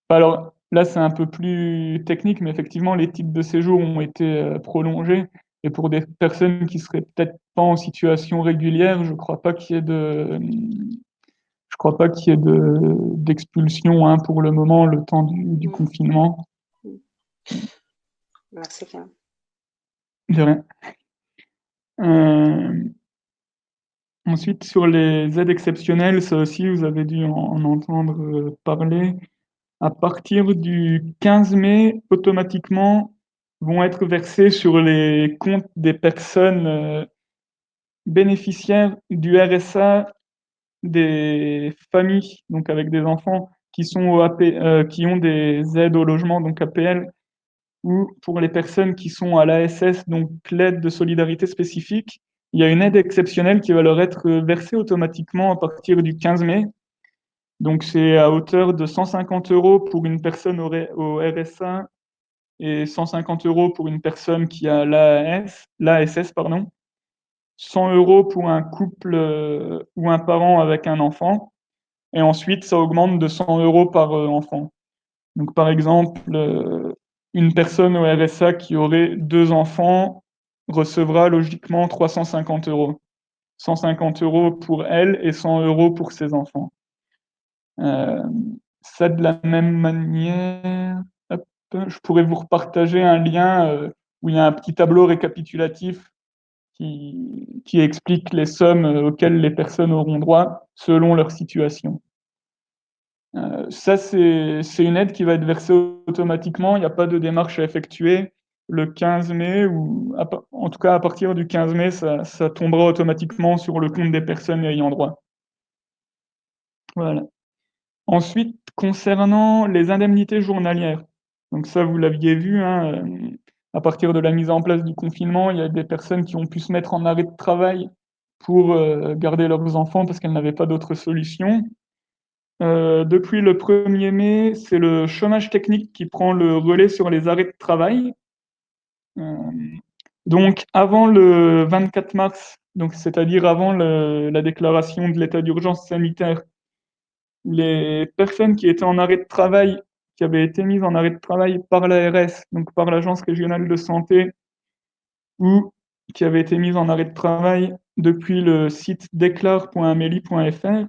Alors là, c'est un peu plus technique, mais effectivement, les titres de séjour ont été prolongés. Et pour des personnes qui seraient peut-être pas en situation régulière, je crois pas qu'il y ait d'expulsion pour le moment, le temps du confinement. Merci Clément. De rien. Ensuite, sur les aides exceptionnelles, ça aussi, vous avez dû en entendre parler. À partir du 15 mai, automatiquement, vont être versés sur les comptes des personnes bénéficiaires du RSA des familles, donc avec des enfants qui sont qui ont des aides au logement, donc APL, ou pour les personnes qui sont à l'ASS, donc l'aide de solidarité spécifique, il y a une aide exceptionnelle qui va leur être versée automatiquement à partir du 15 mai. Donc c'est à hauteur de 150 € pour une personne au RSA et 150 € pour une personne qui a l'ASS, pardon. 100 € pour un couple ou un parent avec un enfant. Et ensuite, ça augmente de 100 € par enfant. Donc, par exemple, une personne au RSA qui aurait 2 enfants recevra logiquement 350 €. 150 € pour elle et 100 € pour ses enfants. Ça, de la même manière, hop, je pourrais vous repartager un lien où il y a un petit tableau récapitulatif qui explique les sommes auxquelles les personnes auront droit selon leur situation. Ça, c'est une aide qui va être versée automatiquement, il n'y a pas de démarche à effectuer. Le 15 mai ou en tout cas à partir du 15 mai, ça tombera automatiquement sur le compte des personnes ayant droit. Voilà. Ensuite, concernant les indemnités journalières, donc ça, vous l'aviez vu, hein, à partir de la mise en place du confinement, il y a des personnes qui ont pu se mettre en arrêt de travail pour, garder leurs enfants parce qu'elles n'avaient pas d'autre solution. Depuis le 1er mai, c'est le chômage technique qui prend le relais sur les arrêts de travail. Donc avant le 24 mars, donc c'est-à-dire avant la déclaration de l'état d'urgence sanitaire, les personnes qui étaient en arrêt de travail, qui avaient été mises en arrêt de travail par l'ARS, donc par l'Agence régionale de santé, ou qui avaient été mises en arrêt de travail depuis le site déclare.amelie.fr,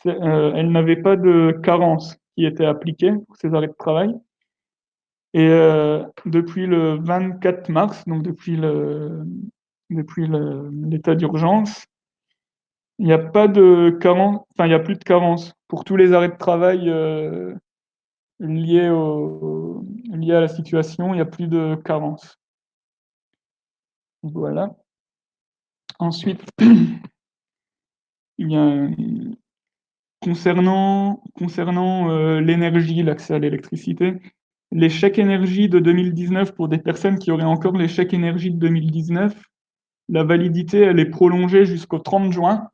elles n'avaient pas de carence qui était appliquée pour ces arrêts de travail. Et depuis le 24 mars, donc depuis l'état d'urgence, il n'y a pas de carence, enfin il n'y a plus de carence pour tous les arrêts de travail liés à la situation, il n'y a plus de carence. Voilà. Ensuite, il y a concernant l'énergie, l'accès à l'électricité, les chèques énergie de 2019 pour des personnes qui auraient encore les chèques énergie de 2019, la validité, elle est prolongée jusqu'au 30 juin.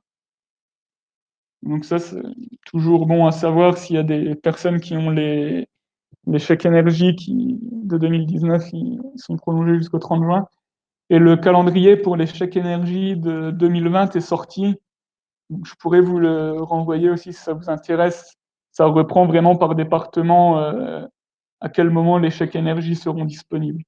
Donc ça, c'est toujours bon à savoir s'il y a des personnes qui ont les chèques énergie de 2019, ils sont prolongés jusqu'au 30 juin. Et le calendrier pour les chèques énergie de 2020 est sorti. Donc je pourrais vous le renvoyer aussi si ça vous intéresse. Ça reprend vraiment par département à quel moment les chèques énergie seront disponibles.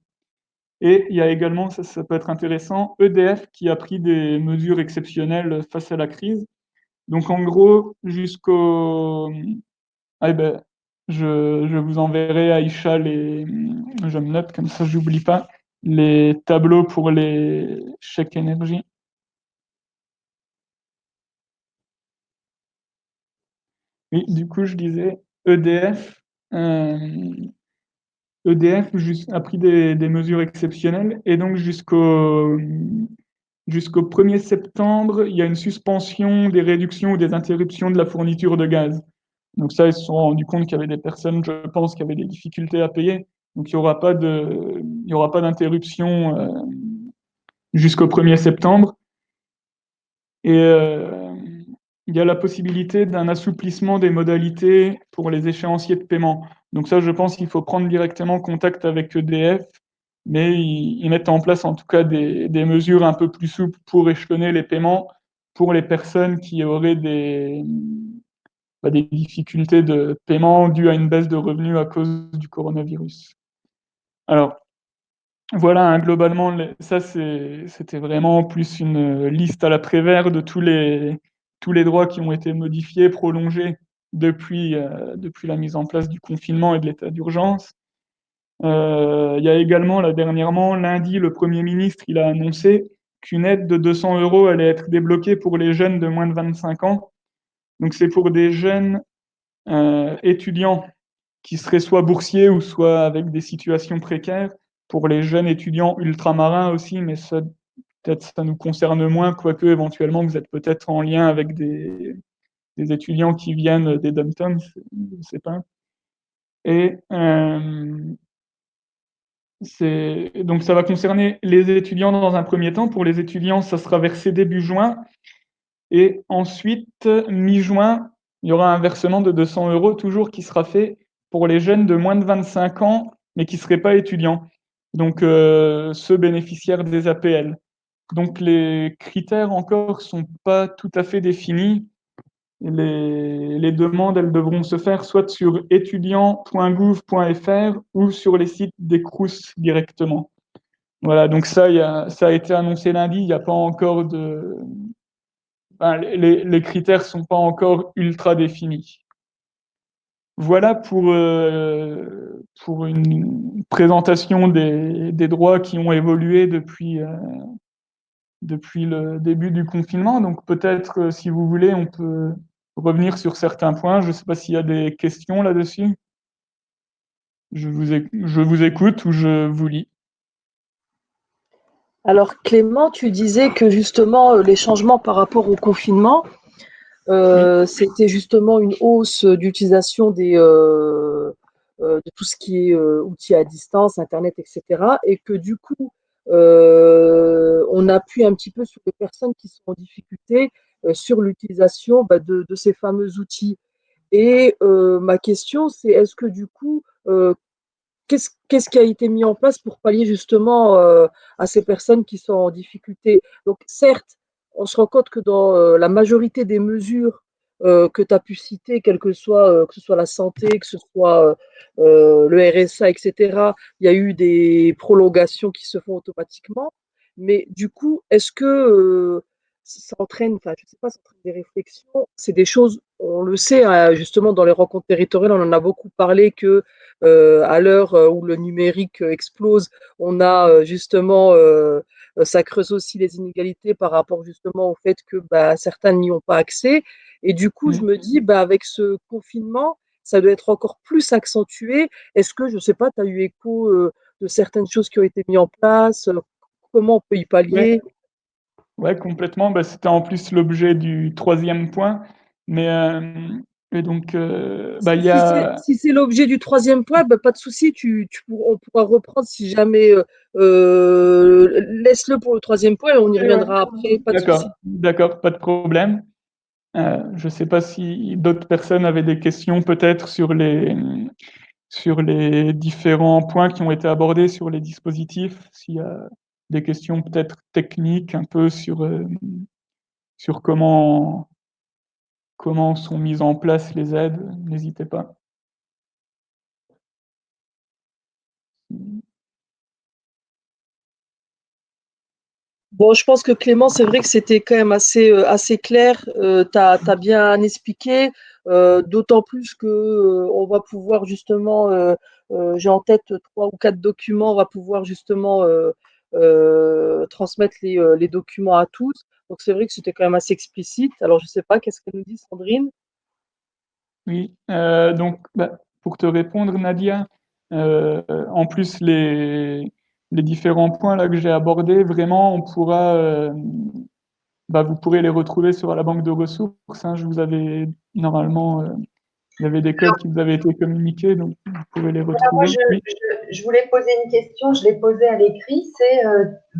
Et il y a également, ça peut être intéressant, EDF qui a pris des mesures exceptionnelles face à la crise. Donc en gros, jusqu'au... Ah, ben, je vous enverrai, Aïcha, je me note comme ça, j'oublie pas, les tableaux pour les chèques énergie. Oui, du coup, je disais, EDF, a pris des mesures exceptionnelles et donc jusqu'au 1er septembre, il y a une suspension des réductions ou des interruptions de la fourniture de gaz. Donc ça, ils se sont rendus compte qu'il y avait des personnes, je pense, qui avaient des difficultés à payer. Donc il n'y aura pas d'interruption jusqu'au 1er septembre. Et il y a la possibilité d'un assouplissement des modalités pour les échéanciers de paiement. Donc ça, je pense qu'il faut prendre directement contact avec EDF, mais ils mettent en place en tout cas des mesures un peu plus souples pour échelonner les paiements pour les personnes qui auraient des difficultés de paiement dues à une baisse de revenus à cause du coronavirus. Alors, voilà, hein, globalement, ça, c'était vraiment plus une liste à la Prévert de tous les droits qui ont été modifiés, prolongés depuis la mise en place du confinement et de l'état d'urgence. Il y a également, là, dernièrement, lundi, le Premier ministre, il a annoncé qu'une aide de 200 € allait être débloquée pour les jeunes de moins de 25 ans. Donc, c'est pour des jeunes étudiants qui seraient soit boursiers ou soit avec des situations précaires. Pour les jeunes étudiants ultramarins aussi, mais ça, peut-être ça nous concerne moins, quoique éventuellement vous êtes peut-être en lien avec des étudiants qui viennent des dom-toms, je ne sais pas. Et donc ça va concerner les étudiants dans un premier temps. Pour les étudiants, ça sera versé début juin. Et ensuite, mi-juin, il y aura un versement de 200 € toujours qui sera fait pour les jeunes de moins de 25 ans, mais qui ne seraient pas étudiants. Donc ceux bénéficiaires des APL. Donc les critères encore sont pas tout à fait définis. Les demandes, elles devront se faire soit sur étudiant.gouv.fr ou sur les sites des Crous directement. Voilà, donc ça a été annoncé lundi, il n'y a pas encore de... Enfin, les critères sont pas encore ultra définis. Voilà pour une présentation des droits qui ont évolué depuis le début du confinement. Donc peut-être, si vous voulez, on peut revenir sur certains points. Je ne sais pas s'il y a des questions là-dessus. Je vous écoute ou je vous lis. Alors Clément, tu disais que justement les changements par rapport au confinement, c'était justement une hausse d'utilisation de tout ce qui est outils à distance, Internet, etc. Et que du coup, on appuie un petit peu sur les personnes qui sont en difficulté sur l'utilisation de ces fameux outils. Et ma question, c'est est-ce que du coup, qu'est-ce qui a été mis en place pour pallier justement à ces personnes qui sont en difficulté? Donc, certes, on se rend compte que dans la majorité des mesures que tu as pu citer, que ce soit la santé, que ce soit le RSA, etc., il y a eu des prolongations qui se font automatiquement. Mais du coup, est-ce que ça entraîne, enfin, je ne sais pas, ça entraîne des réflexions? C'est des choses, on le sait, hein, justement, dans les rencontres territoriales, on en a beaucoup parlé que à l'heure où le numérique explose, on a justement, ça creuse aussi les inégalités par rapport justement au fait que certains n'y ont pas accès. Et du coup, je me dis, avec ce confinement, ça doit être encore plus accentué. Est-ce que, je ne sais pas, tu as eu écho de certaines choses qui ont été mises en place? Comment on peut y pallier? Ouais, complètement. Bah, c'était en plus l'objet du troisième point. Mais et donc, il y a... Si c'est l'objet du troisième point, pas de souci, on pourra reprendre si jamais. Laisse-le pour le troisième point et on y reviendra après, pas de souci. D'accord, pas de problème. Je ne sais pas si d'autres personnes avaient des questions peut-être sur les différents points qui ont été abordés sur les dispositifs, s'il y a des questions peut-être techniques un peu sur comment sont mises en place les aides, n'hésitez pas. Bon, je pense que Clément, c'est vrai que c'était quand même assez clair. Tu as bien expliqué, d'autant plus que on va pouvoir justement, j'ai en tête 3 ou 4 documents, on va pouvoir justement transmettre les documents à tous. Donc c'est vrai que c'était quand même assez explicite. Alors je sais pas, qu'est-ce qu'elle nous dit, Sandrine? Oui, donc pour te répondre, Nadia, en plus les différents points là que j'ai abordés, vraiment, on pourra, vous pourrez les retrouver sur la banque de ressources. Hein, je vous avais normalement, il y avait des codes qui vous avaient été communiqués, donc vous pouvez les Moi, retrouver. Oui. je voulais poser une question, je l'ai posée à l'écrit, c'est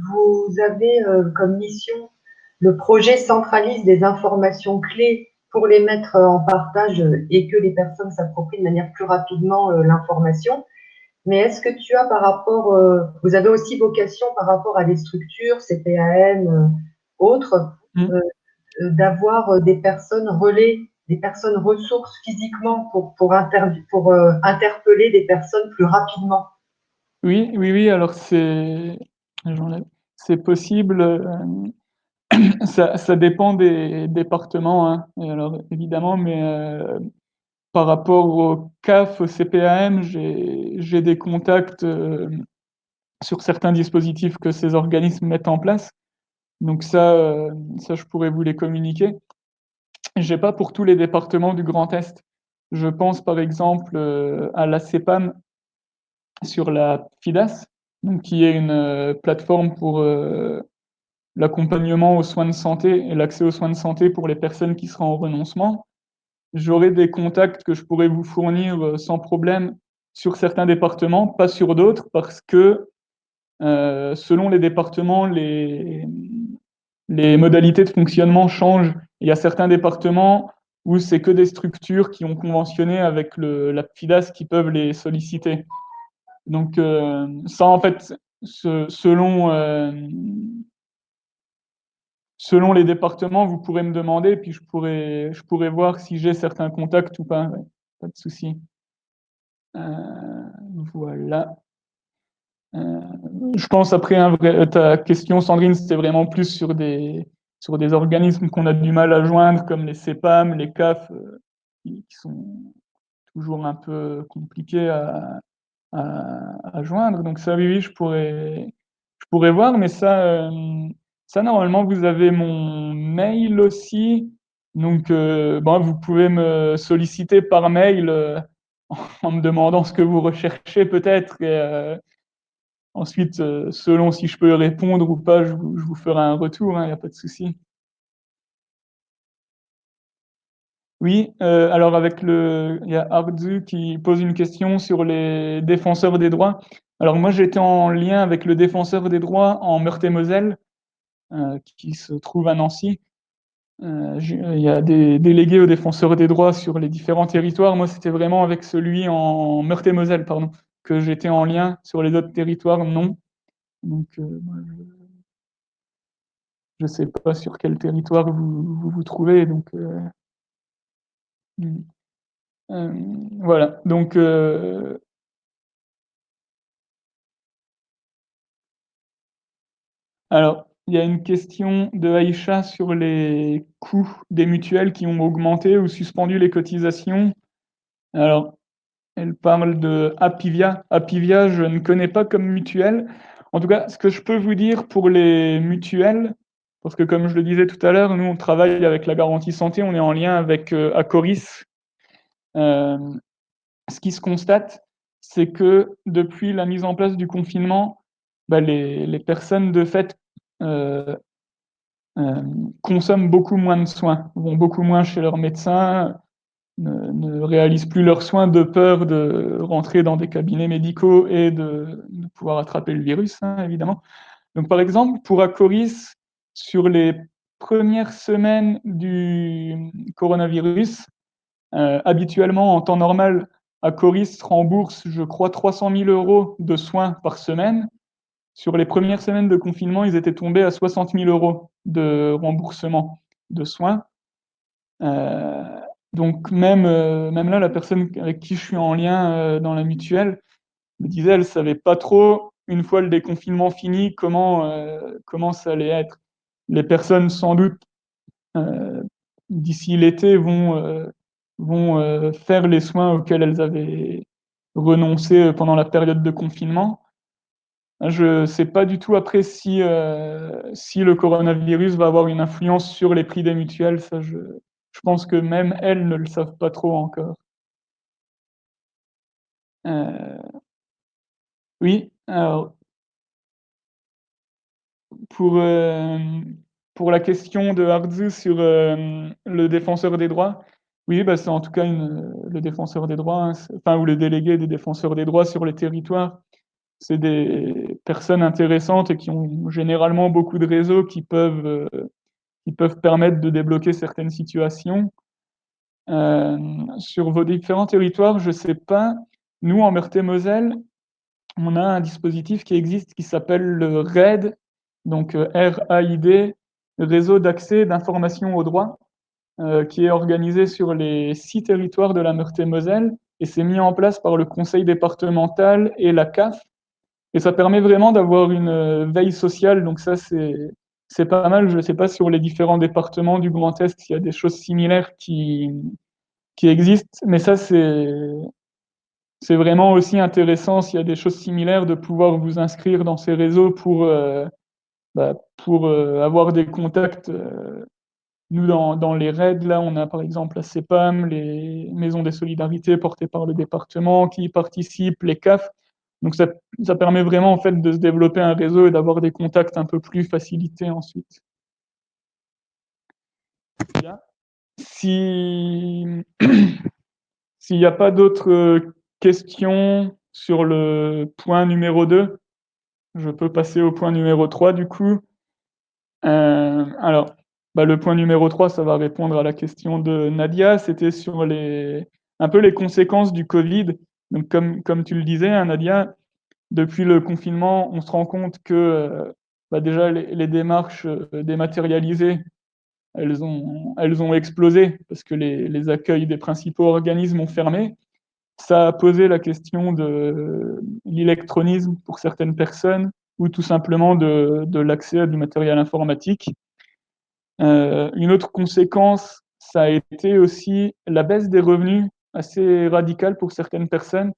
vous avez comme mission le projet centralise des informations clés pour les mettre en partage et que les personnes s'approprient de manière plus rapidement l'information. Mais est-ce que tu as par rapport, vous avez aussi vocation par rapport à des structures, CPAM, autres, Mm. d'avoir des personnes relais, des personnes ressources physiquement pour interpeller des personnes plus rapidement? Oui, alors c'est possible, ça dépend des départements, hein, et alors évidemment, mais par rapport au CAF, au CPAM, j'ai des contacts sur certains dispositifs que ces organismes mettent en place. Donc ça, je pourrais vous les communiquer. J'ai pas pour tous les départements du Grand Est. Je pense par exemple à la CEPAM sur la FIDAS, donc qui est une plateforme pour l'accompagnement aux soins de santé et l'accès aux soins de santé pour les personnes qui seraient en renoncement. J'aurai des contacts que je pourrais vous fournir sans problème sur certains départements, pas sur d'autres, parce que selon les départements, les modalités de fonctionnement changent. Il y a certains départements où c'est que des structures qui ont conventionné avec la FIDAS qui peuvent les solliciter. Donc ça, en fait, selon selon les départements, vous pourrez me demander, puis je pourrais voir si j'ai certains contacts ou pas, ouais, pas de souci. Voilà. Je pense après ta question, Sandrine, c'était vraiment plus sur des organismes qu'on a du mal à joindre, comme les CEPAM, les CAF, qui sont toujours un peu compliqués à joindre. Donc ça, oui, je pourrais voir, mais ça normalement, vous avez mon mail aussi. Donc, bon, vous pouvez me solliciter par mail en me demandant ce que vous recherchez peut-être. Et ensuite, selon si je peux répondre ou pas, je vous ferai un retour, il n'y a pas de souci. Oui, alors il y a Arzu qui pose une question sur les défenseurs des droits. Alors moi, j'étais en lien avec le défenseur des droits en Meurthe-et-Moselle, qui se trouve à Nancy. Il y a des délégués aux défenseurs des droits sur les différents territoires. Moi, c'était vraiment avec celui en Meurthe-et-Moselle, pardon, que j'étais en lien. Sur les autres territoires, non. Donc, moi, je ne sais pas sur quel territoire vous trouvez. Donc, voilà. Donc, alors, il y a une question de Aïcha sur les coûts des mutuelles qui ont augmenté ou suspendu les cotisations. Alors, elle parle de Apivia. Apivia, je ne connais pas comme mutuelle. En tout cas, ce que je peux vous dire pour les mutuelles, parce que comme je le disais tout à l'heure, nous, on travaille avec la garantie santé, on est en lien avec Acoris. Ce qui se constate, c'est que depuis la mise en place du confinement, bah, les personnes de fait euh, consomment beaucoup moins de soins, vont beaucoup moins chez leur médecin, ne réalisent plus leurs soins de peur de rentrer dans des cabinets médicaux et de pouvoir attraper le virus, hein, évidemment. Donc, par exemple, pour Acoris, sur les premières semaines du coronavirus, habituellement, en temps normal, Acoris rembourse, je crois, 300 000 euros de soins par semaine. Sur les premières semaines de confinement, ils étaient tombés à 60 000 euros de remboursement de soins. Donc même là, la personne avec qui je suis en lien dans la mutuelle me disait, elle ne savait pas trop, une fois le déconfinement fini, comment ça allait être. Les personnes, sans doute, d'ici l'été, vont faire les soins auxquels elles avaient renoncé pendant la période de confinement. Je ne sais pas du tout après si le coronavirus va avoir une influence sur les prix des mutuelles. Ça, je pense que même elles ne le savent pas trop encore. Euh, oui, alors pour, euh, pour la question de Arzu sur le défenseur des droits, oui, bah, c'est en tout cas le défenseur des droits, hein, enfin, ou le délégué des défenseurs des droits sur les territoires. C'est des personnes intéressantes et qui ont généralement beaucoup de réseaux qui peuvent permettre de débloquer certaines situations. Sur vos différents territoires, je ne sais pas. Nous, en Meurthe-et-Moselle, on a un dispositif qui existe qui s'appelle le RAID, donc RAID, Réseau d'accès d'information aux droits, qui est organisé sur les 6 territoires de la Meurthe-et-Moselle, et c'est mis en place par le conseil départemental et la CAF. Et ça permet vraiment d'avoir une veille sociale, donc ça, c'est pas mal. Je ne sais pas sur les différents départements du Grand Est s'il y a des choses similaires qui existent, mais ça, c'est vraiment aussi intéressant s'il y a des choses similaires de pouvoir vous inscrire dans ces réseaux pour avoir des contacts. Nous, dans les raids, là, on a par exemple la CEPAM, les maisons des solidarités portées par le département qui y participent, les CAF. Donc ça permet vraiment en fait de se développer un réseau et d'avoir des contacts un peu plus facilités ensuite. Si S'il n'y a pas d'autres questions sur le point numéro 2, je peux passer au point numéro 3 du coup. Alors, le point numéro 3, ça va répondre à la question de Nadia. C'était sur un peu les conséquences du Covid. Donc, comme tu le disais, hein, Nadia, depuis le confinement, on se rend compte que déjà les démarches dématérialisées, elles ont explosé parce que les accueils des principaux organismes ont fermé. Ça a posé la question de l'électronisme pour certaines personnes ou tout simplement de l'accès à du matériel informatique. Une autre conséquence, ça a été aussi la baisse des revenus assez radicale pour certaines personnes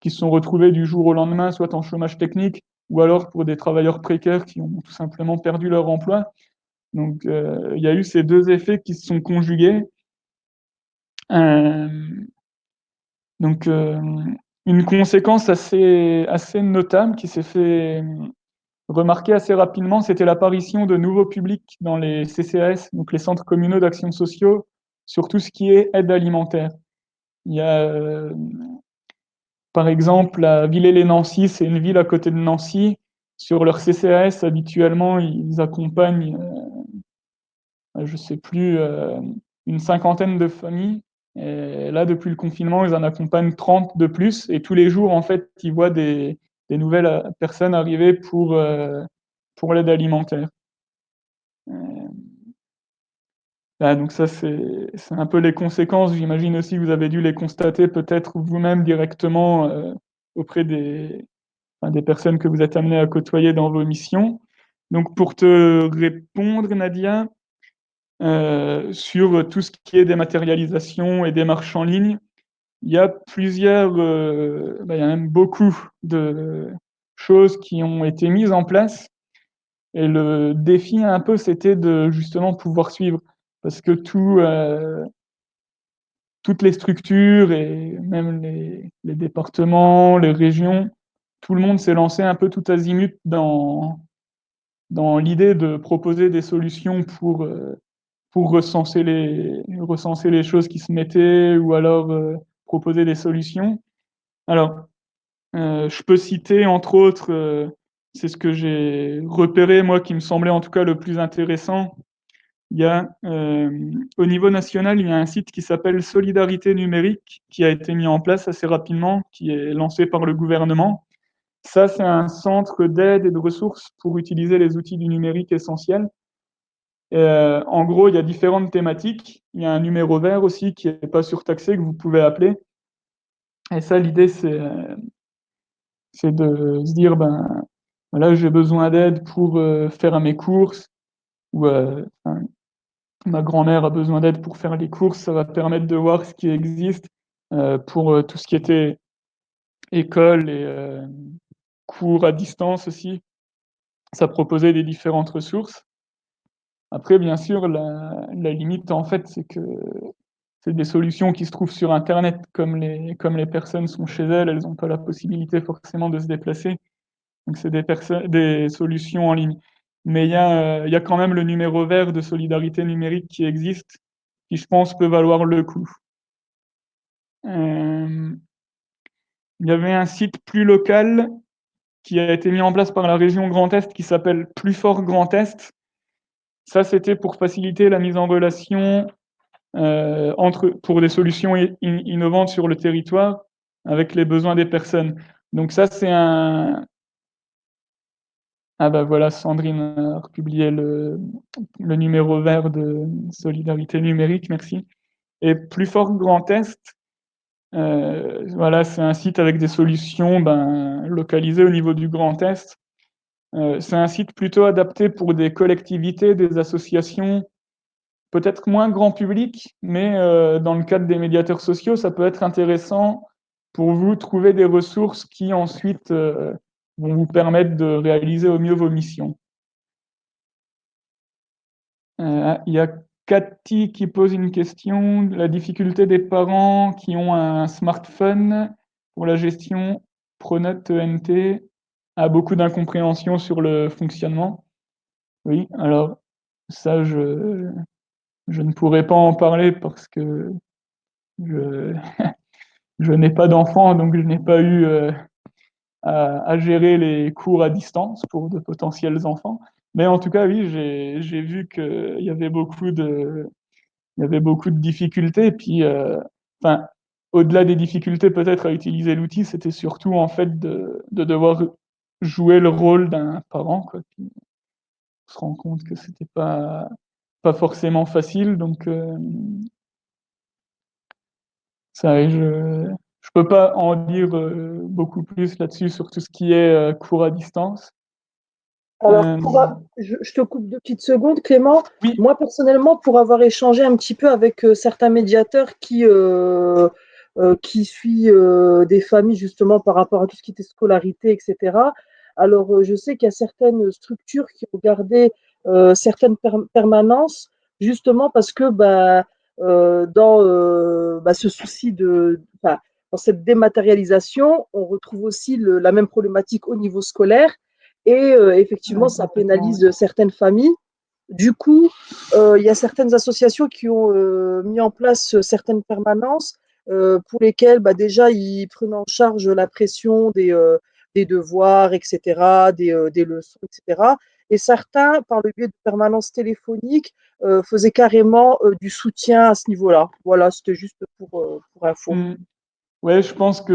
qui se sont retrouvées du jour au lendemain, soit en chômage technique, ou alors pour des travailleurs précaires qui ont tout simplement perdu leur emploi. Donc, il y a eu ces deux effets qui se sont conjugués. Euh, donc, une conséquence assez notable qui s'est fait remarquer assez rapidement, c'était l'apparition de nouveaux publics dans les CCAS, donc les centres communaux d'action sociaux, sur tout ce qui est aide alimentaire. Il y a, par exemple, la Villers-lès-Nancy, c'est une ville à côté de Nancy. Sur leur CCAS, habituellement, ils accompagnent, je ne sais plus, une cinquantaine de familles. Et là, depuis le confinement, ils en accompagnent 30 de plus. Et tous les jours, en fait, ils voient des nouvelles personnes arriver pour l'aide alimentaire. Donc ça, c'est un peu les conséquences. J'imagine aussi que vous avez dû les constater peut-être vous-même directement auprès des personnes que vous êtes amenés à côtoyer dans vos missions. Donc pour te répondre, Nadia, sur tout ce qui est dématérialisation et démarches en ligne, il y a il y a même beaucoup de choses qui ont été mises en place. Et le défi un peu, c'était de justement pouvoir suivre, parce que toutes les structures et même les départements, les régions, tout le monde s'est lancé un peu tout azimut dans l'idée de proposer des solutions pour recenser les choses qui se mettaient ou alors proposer des solutions. Alors, je peux citer entre autres, c'est ce que j'ai repéré moi qui me semblait en tout cas le plus intéressant. Il y a au niveau national, il y a un site qui s'appelle Solidarité numérique qui a été mis en place assez rapidement, qui est lancé par le gouvernement. Ça, c'est un centre d'aide et de ressources pour utiliser les outils du numérique essentiels. En gros, il y a différentes thématiques. Il y a un numéro vert aussi qui n'est pas surtaxé que vous pouvez appeler. Et ça, l'idée, c'est de se dire, ben voilà, j'ai besoin d'aide pour faire mes courses, ou ma grand-mère a besoin d'aide pour faire les courses. Ça va permettre de voir ce qui existe pour tout ce qui était école et cours à distance aussi. Ça proposait des différentes ressources. Après, bien sûr, la limite, en fait, c'est que c'est des solutions qui se trouvent sur Internet. Comme les personnes sont chez elles, elles n'ont pas la possibilité forcément de se déplacer. Donc, c'est des solutions en ligne. Mais il y a quand même le numéro vert de solidarité numérique qui existe, qui, je pense, peut valoir le coup. Il y avait un site plus local qui a été mis en place par la région Grand Est qui s'appelle Plus Fort Grand Est. Ça, c'était pour faciliter la mise en relation pour des solutions innovantes sur le territoire avec les besoins des personnes. Donc ça, c'est un... Ah bah voilà, Sandrine a republié le numéro vert de Solidarité numérique, merci. Et Plus Fort Grand Est, voilà, c'est un site avec des solutions localisées au niveau du Grand Est. C'est un site plutôt adapté pour des collectivités, des associations, peut-être moins grand public, mais dans le cadre des médiateurs sociaux, ça peut être intéressant pour vous trouver des ressources qui ensuite vont vous permettre de réaliser au mieux vos missions. Il y a Cathy qui pose une question, la difficulté des parents qui ont un smartphone pour la gestion Pronote ENT a beaucoup d'incompréhension sur le fonctionnement. Oui, alors ça, je ne pourrais pas en parler parce que je, je n'ai pas d'enfant, donc je n'ai pas eu à gérer les cours à distance pour de potentiels enfants. Mais en tout cas, oui, j'ai vu qu'il y avait il y avait beaucoup de difficultés. Et puis, enfin, au-delà des difficultés peut-être à utiliser l'outil, c'était surtout en fait de devoir jouer le rôle d'un parent, quoi. se rend compte que c'était pas forcément facile, donc ça, je peux pas en dire beaucoup plus là-dessus sur tout ce qui est cours à distance. Alors, je te coupe 2 petites secondes, Clément. Oui. Moi, personnellement, pour avoir échangé un petit peu avec certains médiateurs qui suivent des familles justement par rapport à tout ce qui était scolarité, etc. Alors, je sais qu'il y a certaines structures qui ont gardé certaines permanences justement parce que dans ce souci dans cette dématérialisation, on retrouve aussi la même problématique au niveau scolaire. Et effectivement, ça pénalise certaines familles. Du coup, il y a certaines associations qui ont mis en place certaines permanences pour lesquelles déjà ils prennent en charge la pression des devoirs, etc., des leçons, etc. Et certains, par le biais de permanences téléphoniques, faisaient carrément du soutien à ce niveau-là. Voilà, c'était juste pour info. Ouais, je pense que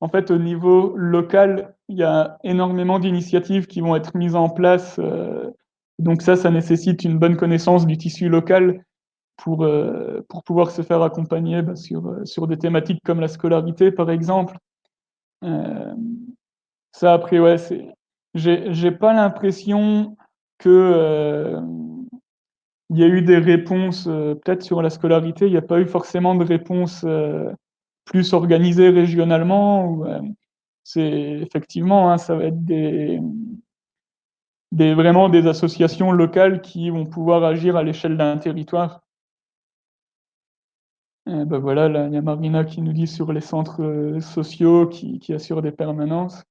en fait, au niveau local, il y a énormément d'initiatives qui vont être mises en place. Donc ça nécessite une bonne connaissance du tissu local pour pouvoir se faire accompagner sur des thématiques comme la scolarité, par exemple. Euh, Ça, après, ouais, j'ai pas l'impression que il y a eu des réponses, peut-être sur la scolarité, il n'y a pas eu forcément de réponse plus organisée régionalement. C'est effectivement, hein, ça va être vraiment des associations locales qui vont pouvoir agir à l'échelle d'un territoire. Ben voilà, là, il y a Marina qui nous dit sur les centres sociaux qui assurent des permanences.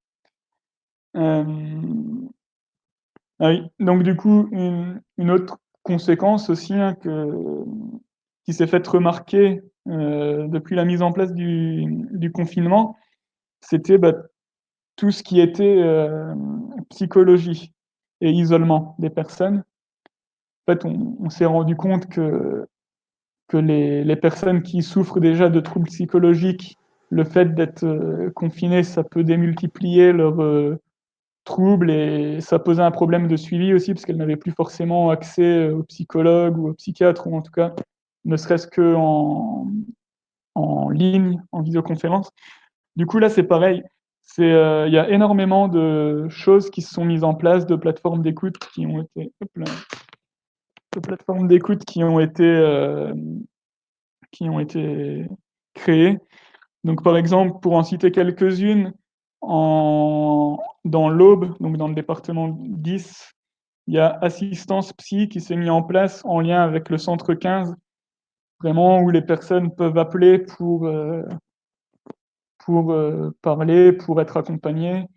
Euh, Ah oui, donc du coup, une autre conséquence aussi, hein, qui s'est faite remarquer depuis la mise en place du confinement, c'était tout ce qui était psychologie et isolement des personnes. En fait, on s'est rendu compte que les personnes qui souffrent déjà de troubles psychologiques, le fait d'être confinées, ça peut démultiplier leurs troubles et ça posait un problème de suivi aussi parce qu'elle n'avait plus forcément accès aux psychologues ou aux psychiatres ou en tout cas ne serait-ce que en ligne, en visioconférence. Du coup là c'est pareil, il y a énormément de choses qui se sont mises en place, de plateformes d'écoute qui ont été hop là, de plateformes d'écoute qui ont été créées. Donc par exemple pour en citer quelques-unes dans l'Aube, donc dans le département 10, il y a Assistance Psy qui s'est mis en place en lien avec le centre 15, vraiment où les personnes peuvent appeler pour parler, pour être accompagnées.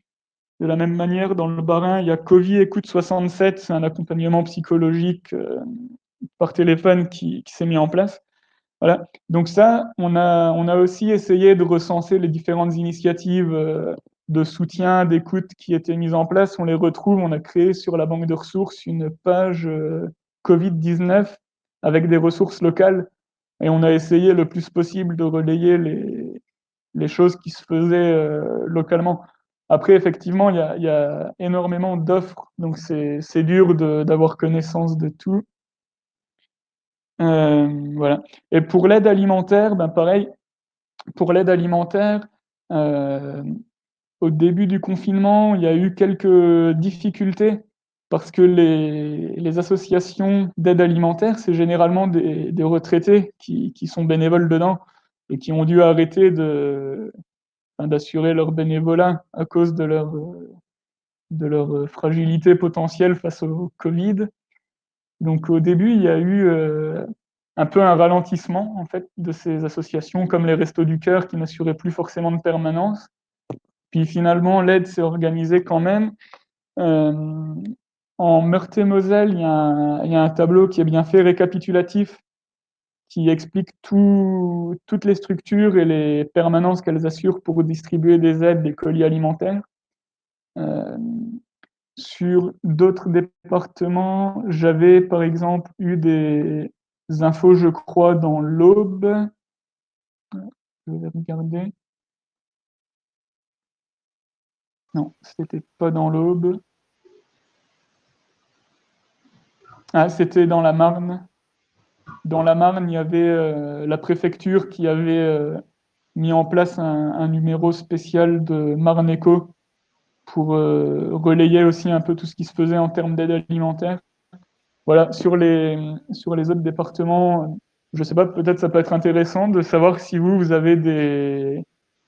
De la même manière, dans le Bas-Rhin, il y a Covid Écoute 67, c'est un accompagnement psychologique par téléphone qui s'est mis en place. Voilà. Donc ça, on a aussi essayé de recenser les différentes initiatives de soutien, d'écoute qui étaient mises en place. On les retrouve, on a créé sur la banque de ressources une page Covid-19 avec des ressources locales et on a essayé le plus possible de relayer les choses qui se faisaient localement. Après, effectivement, il y a énormément d'offres, donc c'est dur d'avoir connaissance de tout. Voilà. Et pour l'aide alimentaire, ben pareil, pour l'aide alimentaire, euh, au début du confinement, il y a eu quelques difficultés parce que les associations d'aide alimentaire, c'est généralement des retraités qui sont bénévoles dedans et qui ont dû arrêter d'assurer leur bénévolat à cause de leur fragilité potentielle face au Covid. Donc au début, il y a eu un peu un ralentissement en fait de ces associations comme les Restos du Cœur qui n'assuraient plus forcément de permanence. Puis finalement, l'aide s'est organisée quand même. Euh, En Meurthe-et-Moselle, il y a un tableau qui est bien fait, récapitulatif, qui explique toutes les structures et les permanences qu'elles assurent pour distribuer des aides, des colis alimentaires. Euh, Sur d'autres départements, j'avais par exemple eu des infos, je crois, dans l'Aube. Je vais regarder. Non, c'était pas dans l'Aube. Ah, c'était dans la Marne. Dans la Marne, il y avait la préfecture qui avait mis en place un numéro spécial de Marne Éco pour relayer aussi un peu tout ce qui se faisait en termes d'aide alimentaire. Voilà, sur les autres départements, je sais pas, peut-être ça peut être intéressant de savoir si vous avez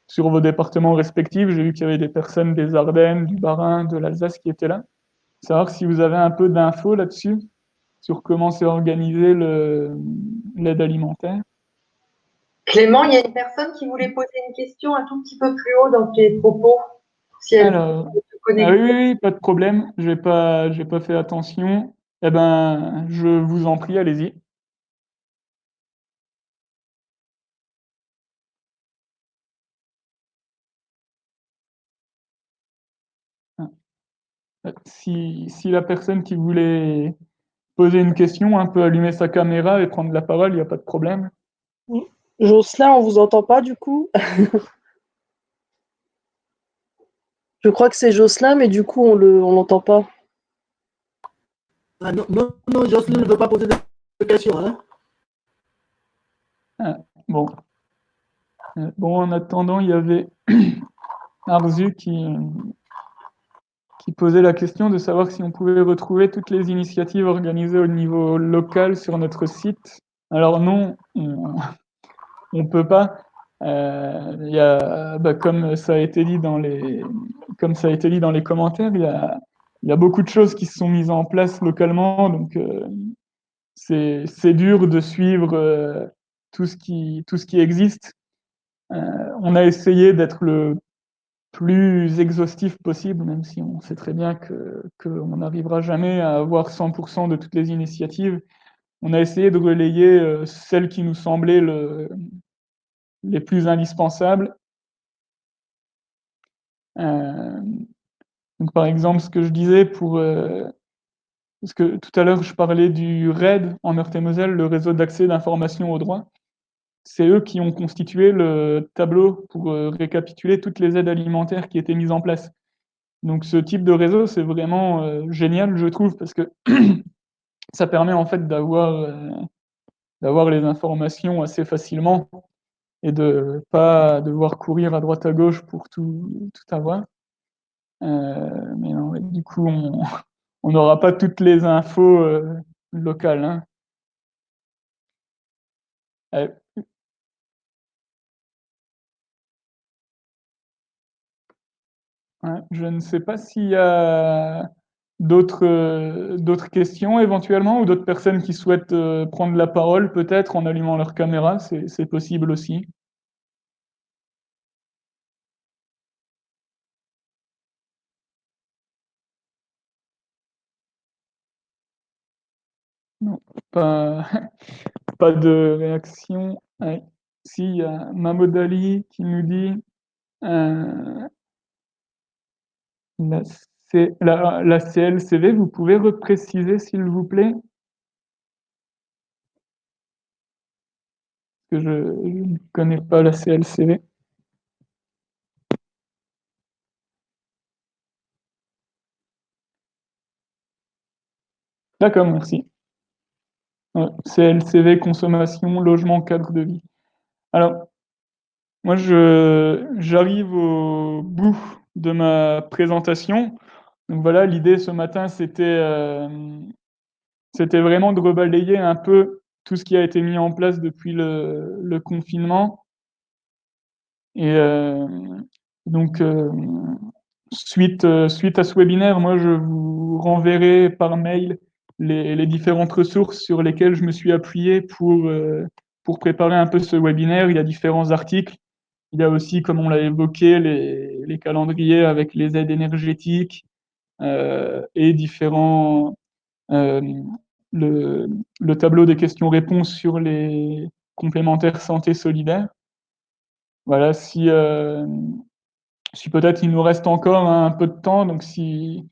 sur vos départements respectifs, j'ai vu qu'il y avait des personnes des Ardennes, du Bas-Rhin, de l'Alsace qui étaient là. Savoir si vous avez un peu d'infos là-dessus, sur comment c'est organisé l'aide alimentaire. Clément, il y a une personne qui voulait poser une question un tout petit peu plus haut dans tes propos, si elle Alors, peut se ah oui, connecter. oui, oui, pas de problème, j'ai pas fait attention. Eh ben, je vous en prie, allez-y. Si la personne qui voulait poser une question, peut allumer sa caméra et prendre la parole, il n'y a pas de problème. Jocelyn, on vous entend pas du coup? Je crois que c'est Jocelyn, mais du coup, on l'entend pas. Ah, non, non, Jocelyn ne veut pas poser de questions. Hein? Ah, bon. Bon, en attendant, il y avait Arzu qui posait la question de savoir si on pouvait retrouver toutes les initiatives organisées au niveau local sur notre site. Alors non, on peut pas. Il y a, comme ça a été dit comme ça a été dit dans les commentaires, il y a beaucoup de choses qui se sont mises en place localement, donc c'est dur de suivre tout ce qui existe. On a essayé d'être le plus exhaustif possible, même si on sait très bien qu'on n'arrivera jamais à avoir 100% de toutes les initiatives. On a essayé de relayer celles qui nous semblaient les plus indispensables. Euh, donc par exemple, ce que je disais parce que tout à l'heure je parlais du RAID en Meurthe-et-Moselle, le réseau d'accès d'information aux droits. C'est eux qui ont constitué le tableau pour récapituler toutes les aides alimentaires qui étaient mises en place. Donc ce type de réseau, c'est vraiment génial, je trouve, parce que ça permet en fait d'avoir les informations assez facilement et de pas devoir courir à droite à gauche pour tout avoir. Mais non, du coup, on n'aura pas toutes les infos locales. Hein. Euh, ouais, je ne sais pas s'il y a d'autres questions éventuellement ou d'autres personnes qui souhaitent prendre la parole peut-être en allumant leur caméra, c'est possible aussi. Non, pas, pas de réaction. Ouais. Si, il y a Mahmoud Ali qui nous dit euh, la CLCV, vous pouvez repréciser s'il vous plaît? Que je ne connais pas la CLCV. D'accord, merci. Ouais, CLCV, consommation, logement, cadre de vie. Alors, moi, j'arrive au bout de ma présentation. Donc voilà, l'idée ce matin, c'était vraiment de rebalayer un peu tout ce qui a été mis en place depuis le confinement. Et donc, suite à ce webinaire, moi, je vous renverrai par mail les différentes ressources sur lesquelles je me suis appuyé pour préparer un peu ce webinaire. Il y a différents articles. Il y a aussi, comme on l'a évoqué, les calendriers avec les aides énergétiques et euh, le, le tableau des questions-réponses sur les complémentaires santé solidaire. Voilà, si peut-être il nous reste encore un peu de temps, donc s'il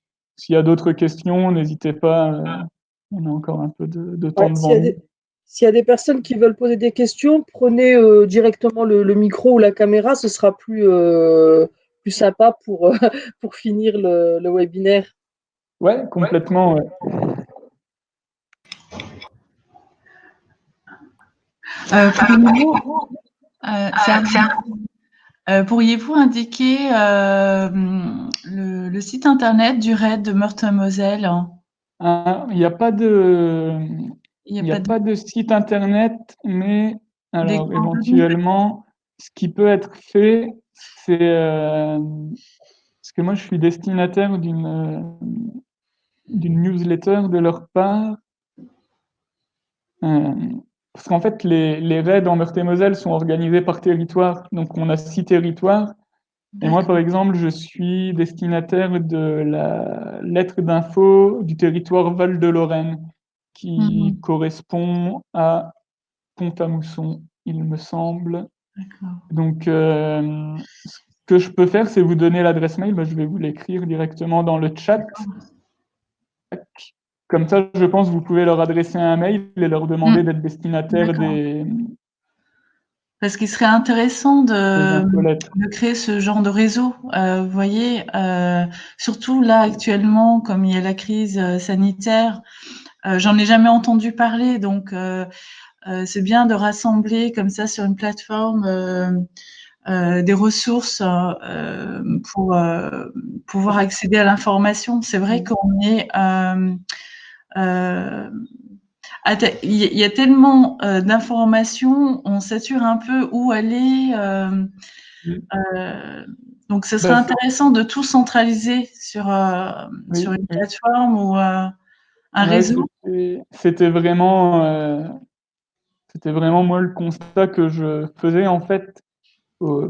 y a d'autres questions, n'hésitez pas, on a encore un peu de temps Ouais, devant nous. s'il y a des personnes qui veulent poser des questions, prenez directement le micro ou la caméra, ce sera plus sympa pour finir le webinaire. Ouais, complètement. Ouais. Pourriez-vous indiquer le site internet du RAID de Meurthe-et-Moselle? Il n'y a pas de site internet, mais alors éventuellement, ce qui peut être fait, c'est parce que moi je suis destinataire d'une newsletter de leur part. Parce qu'en fait, les raids en Meurthe-et-Moselle sont organisés par territoire. Donc, on a 6 territoires. Et moi, par exemple, je suis destinataire de la lettre d'info du territoire Val-de-Lorraine, qui correspond à Pont-à-Mousson, il me semble. Donc, ce que je peux faire, c'est vous donner l'adresse mail. Je vais vous l'écrire directement dans le chat. Comme ça, je pense que vous pouvez leur adresser un mail et leur demander d'être destinataire des... Parce qu'il serait intéressant de créer ce genre de réseau. Vous voyez, surtout là actuellement, comme il y a la crise sanitaire, j'en ai jamais entendu parler, donc c'est bien de rassembler comme ça sur une plateforme des ressources pour pouvoir accéder à l'information. C'est vrai qu'on est il y a tellement d'informations, on sature un peu où aller. Donc, ce serait intéressant de tout centraliser sur une plateforme ou un réseau. C'était vraiment moi le constat que je faisais en fait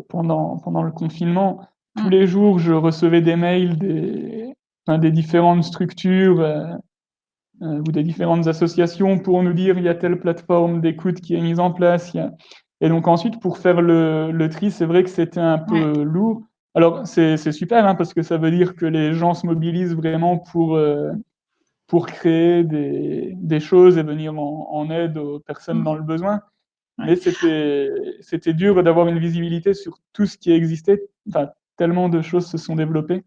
pendant le confinement. Tous les jours, je recevais des mails des différentes structures ou des différentes associations pour nous dire il y a telle plateforme d'écoute qui est mise en place. Et donc ensuite, pour faire le tri, c'est vrai que c'était un peu lourd. Alors c'est super parce que ça veut dire que les gens se mobilisent vraiment pour créer des choses et venir en aide aux personnes dans le besoin. Mais c'était dur d'avoir une visibilité sur tout ce qui existait. Enfin, tellement de choses se sont développées.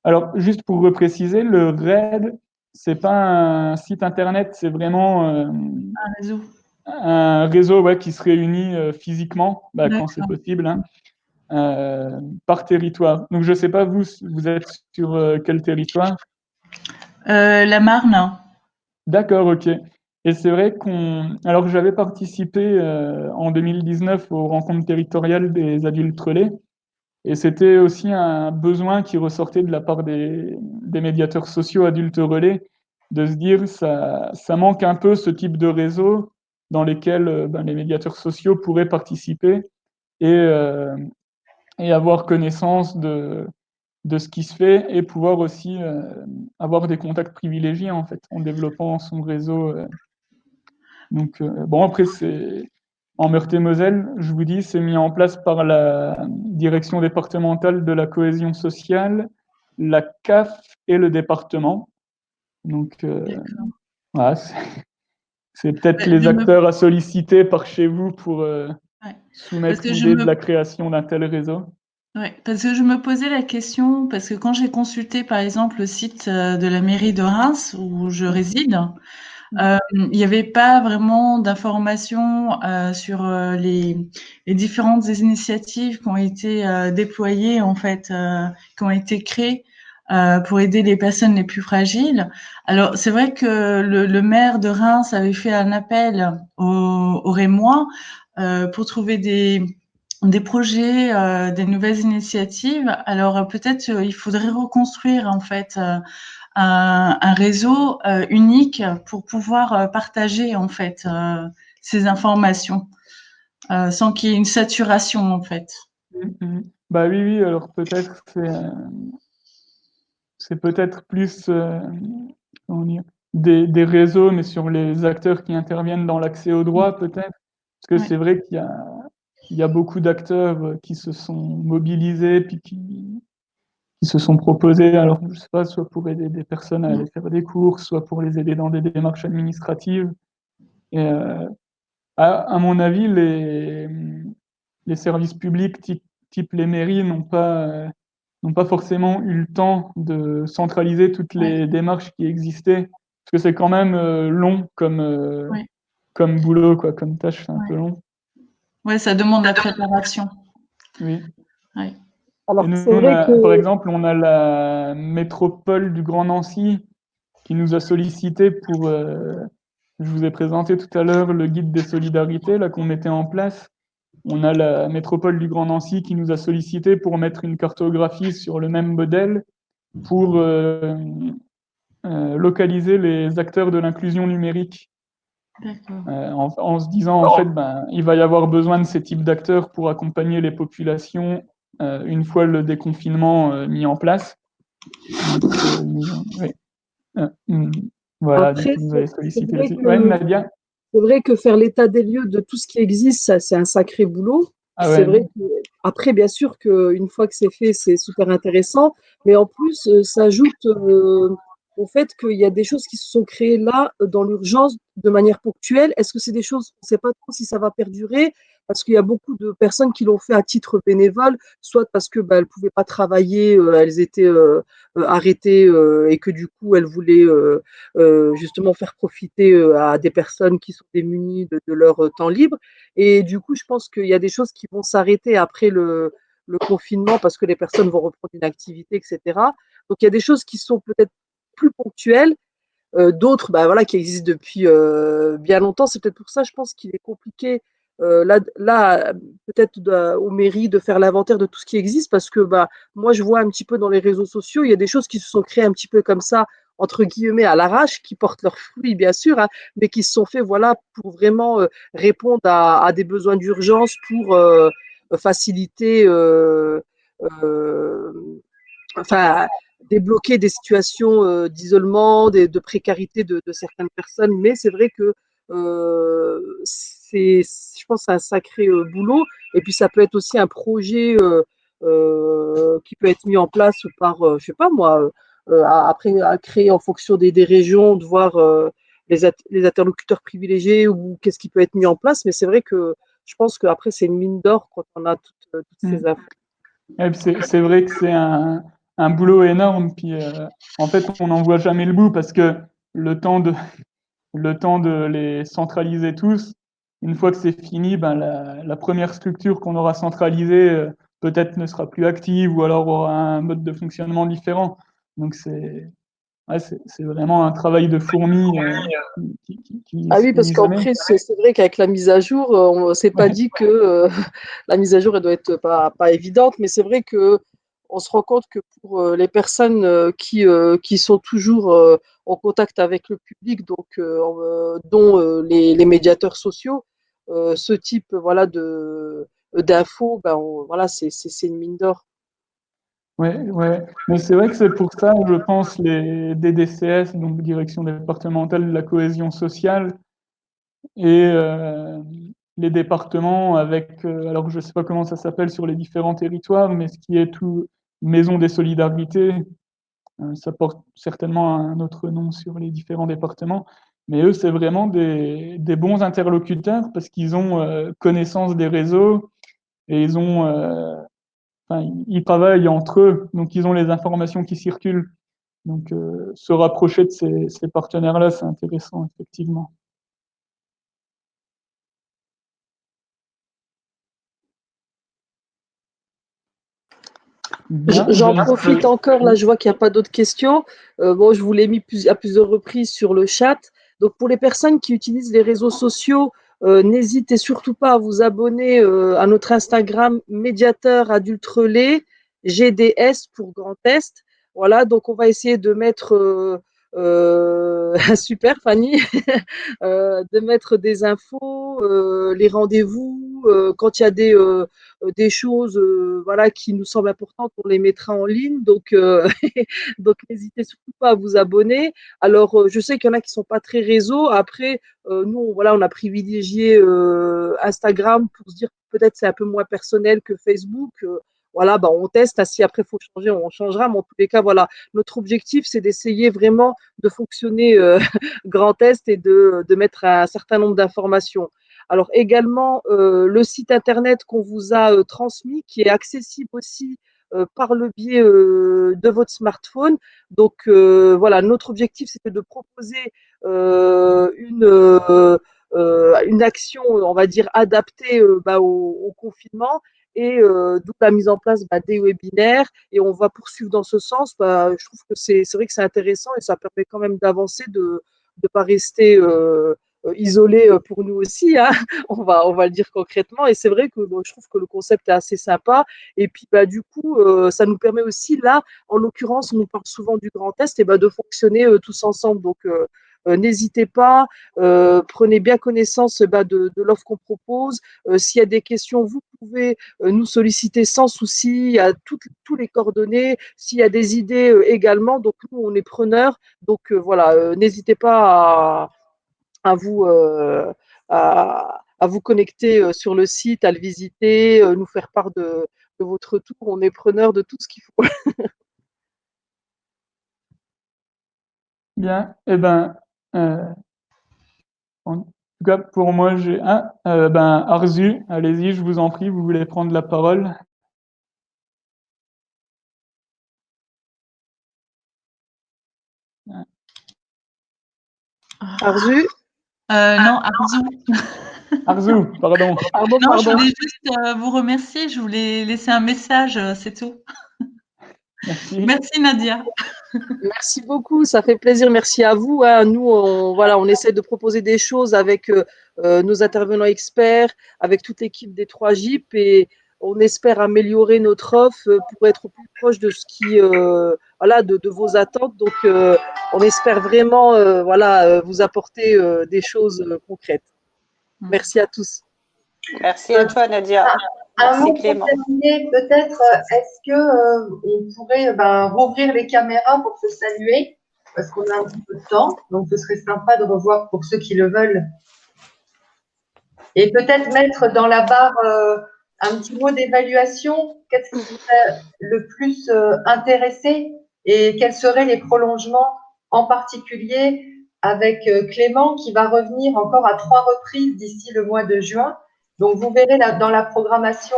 Alors, juste pour repréciser, le RAID, c'est pas un site internet, c'est vraiment un réseau qui se réunit physiquement, quand c'est possible, par territoire. Donc, je sais pas, vous êtes sur quel territoire? La Marne. D'accord, ok. Et c'est vrai alors que j'avais participé en 2019 aux rencontres territoriales des adultes relais, et c'était aussi un besoin qui ressortait de la part des médiateurs sociaux adultes relais, de se dire ça manque un peu ce type de réseau dans lesquels les médiateurs sociaux pourraient participer et avoir connaissance de ce qui se fait et pouvoir aussi avoir des contacts privilégiés en fait en développant son réseau. Donc bon, après c'est en Meurthe-et-Moselle, je vous dis, c'est mis en place par la direction départementale de la cohésion sociale, la CAF et le département. Donc voilà, c'est peut-être les acteurs à solliciter par chez vous pour soumettre l'idée de la création d'un tel réseau. Oui, parce que je me posais la question, parce que quand j'ai consulté par exemple le site de la mairie de Reims où je réside, il n'y avait pas vraiment d'informations sur les différentes initiatives qui ont été déployées en fait, qui ont été créées pour aider les personnes les plus fragiles. Alors c'est vrai que le maire de Reims avait fait un appel aux Rémois pour trouver des projets, des nouvelles initiatives. Alors peut-être il faudrait reconstruire en fait un réseau unique pour pouvoir partager en fait ces informations sans qu'il y ait une saturation en fait. Bah oui, alors peut-être c'est peut-être plus comment dire, des réseaux, mais sur les acteurs qui interviennent dans l'accès au droit peut-être, parce que c'est vrai qu'il y a beaucoup d'acteurs qui se sont mobilisés puis qui se sont proposés, alors je sais pas, soit pour aider des personnes à aller faire des courses, soit pour les aider dans des démarches administratives. Et à mon avis, les services publics type les mairies n'ont pas forcément eu le temps de centraliser toutes les démarches qui existaient, parce que c'est quand même long comme boulot, quoi, comme tâche, c'est un peu long. Ouais, ça demande la préparation. Oui. Ouais. Alors, Et c'est nous, vrai que... par exemple, on a la métropole du Grand Nancy qui nous a sollicité pour, je vous ai présenté tout à l'heure le guide des solidarités là qu'on mettait en place. On a la métropole du Grand Nancy qui nous a sollicité pour mettre une cartographie sur le même modèle pour localiser les acteurs de l'inclusion numérique. En se disant, en fait, ben, il va y avoir besoin de ces types d'acteurs pour accompagner les populations une fois le déconfinement mis en place. Donc, oui. Voilà, du Après, coup, vous avez sollicité vrai là-dessus. Ouais, Nadia? c'est vrai que faire l'état des lieux de tout ce qui existe, ça, c'est un sacré boulot. Ah C'est ouais. vrai que, après, bien sûr qu'une fois que c'est fait, c'est super intéressant. Mais en plus, ça ajoute au fait qu'il y a des choses qui se sont créées là, dans l'urgence, de manière ponctuelle. Est-ce que c'est des choses, on ne sait pas trop si ça va perdurer, parce qu'il y a beaucoup de personnes qui l'ont fait à titre bénévole, soit parce que bah, elles pouvaient pas travailler, elles étaient arrêtées et que du coup elles voulaient justement faire profiter à des personnes qui sont démunies de leur temps libre. Et du coup, je pense qu'il y a des choses qui vont s'arrêter après le confinement parce que les personnes vont reprendre une activité, etc. Donc il y a des choses qui sont peut-être plus ponctuelles, d'autres bah, voilà, qui existent depuis bien longtemps. C'est peut-être pour ça, je pense qu'il est compliqué là peut-être aux mairies de faire l'inventaire de tout ce qui existe parce que bah, moi, je vois un petit peu dans les réseaux sociaux, il y a des choses qui se sont créées un petit peu comme ça, entre guillemets, à l'arrache, qui portent leurs fruits, bien sûr, hein, mais qui se sont faits voilà, pour vraiment répondre à des besoins d'urgence, pour faciliter euh, enfin, débloquer des situations d'isolement, de précarité de certaines personnes. Mais c'est vrai que je pense, c'est un sacré boulot. Et puis, ça peut être aussi un projet qui peut être mis en place par, je sais pas moi, après à créer en fonction des régions, de voir les interlocuteurs privilégiés ou qu'est-ce qui peut être mis en place. Mais c'est vrai que je pense qu'après, c'est une mine d'or quand on a toutes ces infos. Et puis c'est vrai que c'est un boulot énorme. Puis en fait, on n'en voit jamais le bout parce que le temps de, le temps de les centraliser tous, une fois que c'est fini, ben la première structure qu'on aura centralisée peut-être ne sera plus active ou alors aura un mode de fonctionnement différent. Donc c'est vraiment un travail de fourmi qui Ah se oui, parce finit jamais. qu'après, c'est vrai qu'avec la mise à jour, on s'est pas Ouais. dit que la mise à jour, elle doit être pas évidente, mais c'est vrai que on se rend compte que pour les personnes qui sont toujours en contact avec le public, donc dont les médiateurs sociaux, ce type voilà d'infos, ben voilà, c'est une mine d'or. Ouais, ouais. Mais c'est vrai que c'est pour ça, je pense, les DDCS, donc Direction départementale de la cohésion sociale, et les départements avec, alors je ne sais pas comment ça s'appelle sur les différents territoires, mais ce qui est tout Maison des solidarités, ça porte certainement un autre nom sur les différents départements, mais eux, c'est vraiment des bons interlocuteurs parce qu'ils ont connaissance des réseaux et ils ont, enfin, ils travaillent entre eux, donc ils ont les informations qui circulent. Donc, se rapprocher de ces partenaires-là, c'est intéressant, effectivement. Bien, je J'en ne profite sais. encore, là je vois qu'il n'y a pas d'autres questions. Bon, je vous l'ai mis à plusieurs reprises sur le chat. Donc pour les personnes qui utilisent les réseaux sociaux, n'hésitez surtout pas à vous abonner à notre Instagram Médiateur Adulte Relais, GDS pour Grand Est. Voilà, donc on va essayer de mettre super Fanny, de mettre des infos, les rendez-vous, quand il y a des choses voilà, qui nous semblent importantes, on les mettra en ligne. Donc, donc n'hésitez surtout pas à vous abonner. Alors, je sais qu'il y en a qui sont pas très réseaux. Après, nous, voilà, on a privilégié Instagram pour se dire peut-être c'est un peu moins personnel que Facebook. Voilà, bah, on teste. Si après il faut changer, on changera. Mais en tous les cas, voilà, notre objectif, c'est d'essayer vraiment de fonctionner Grand Est et de mettre un certain nombre d'informations. Alors également, le site internet qu'on vous a transmis, qui est accessible aussi par le biais de votre smartphone. Donc voilà, notre objectif, c'était de proposer une une action, on va dire, adaptée au confinement. Et d'où la mise en place des webinaires, et on va poursuivre dans ce sens. Je trouve que c'est vrai que c'est intéressant et ça permet quand même d'avancer, de ne pas rester isolé pour nous aussi, hein. On va le dire concrètement, et c'est vrai que je trouve que le concept est assez sympa, et puis du coup ça nous permet aussi, là en l'occurrence on nous parle souvent du Grand Est, et de fonctionner tous ensemble. Donc n'hésitez pas, prenez bien connaissance de l'offre qu'on propose. S'il y a des questions, vous pouvez nous solliciter sans souci. Il y a tous les coordonnées. S'il y a des idées également, donc nous, on est preneurs. Donc voilà, n'hésitez pas à vous, à vous connecter sur le site, à le visiter, nous faire part de votre retour. On est preneurs de tout ce qu'il faut. Bien, eh ben, en tout cas, pour moi, j'ai Arzu, allez-y, je vous en prie, vous voulez prendre la parole? Arzu? Non, Arzu. Arzu, pardon. Non, je voulais juste vous remercier, je voulais laisser un message, c'est tout. Merci. Merci Nadia. Merci beaucoup, ça fait plaisir. Merci à vous, hein. Nous, on essaie de proposer des choses avec nos intervenants experts, avec toute l'équipe des 3 GIP, et on espère améliorer notre offre pour être au plus proche de ce qui, de vos attentes. Donc, on espère vraiment, vous apporter des choses concrètes. Merci à tous. Merci à toi, Nadia. Un mot Merci, pour Clément. terminer, peut-être, est-ce que on pourrait rouvrir les caméras pour se saluer, parce qu'on a un petit peu de temps, donc ce serait sympa de revoir pour ceux qui le veulent. Et peut-être mettre dans la barre un petit mot d'évaluation, qu'est-ce qui vous a le plus intéressé et quels seraient les prolongements, en particulier avec Clément qui va revenir encore à 3 reprises d'ici le mois de juin. Donc vous verrez là, dans la programmation,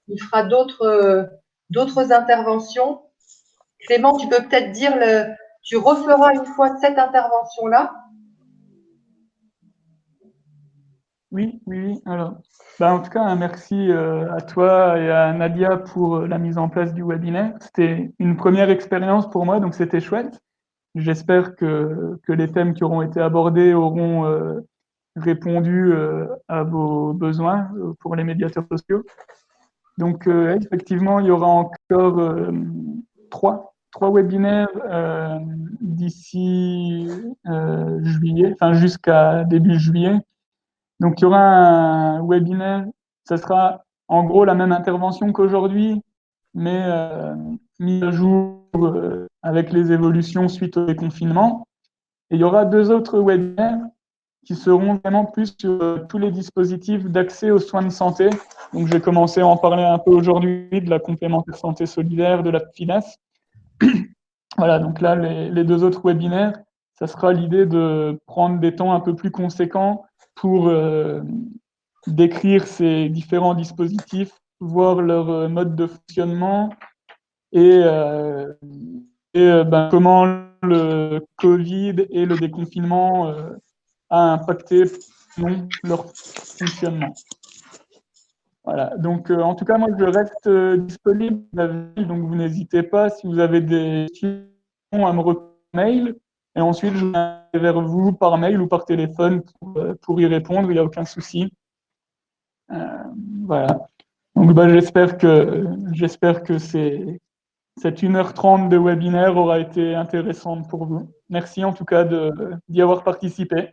il fera d'autres interventions. Clément, tu peux peut-être dire, tu referas une fois cette intervention-là. Oui. Alors, en tout cas, un merci à toi et à Nadia pour la mise en place du webinaire. C'était une première expérience pour moi, donc c'était chouette. J'espère que les thèmes qui auront été abordés auront répondu à vos besoins pour les médiateurs sociaux. Donc, effectivement, il y aura encore trois webinaires d'ici juillet, enfin jusqu'à début juillet. Donc, il y aura un webinaire, ça sera en gros la même intervention qu'aujourd'hui, mais mise à jour avec les évolutions suite au déconfinement. Et il y aura 2 autres webinaires qui seront vraiment plus sur tous les dispositifs d'accès aux soins de santé. Donc, j'ai commencé à en parler un peu aujourd'hui de la complémentaire santé solidaire, de la FINES. Voilà, donc là, les 2 autres webinaires, ça sera l'idée de prendre des temps un peu plus conséquents pour décrire ces différents dispositifs, voir leur mode de fonctionnement et comment le Covid et le déconfinement a impacté leur fonctionnement. Voilà, donc en tout cas, moi je reste disponible, donc vous n'hésitez pas, si vous avez des questions, à me répondre par mail, et ensuite je vais vers vous par mail ou par téléphone pour y répondre, il n'y a aucun souci. Voilà, donc j'espère que cette 1h30 de webinaire aura été intéressante pour vous. Merci en tout cas d'y avoir participé.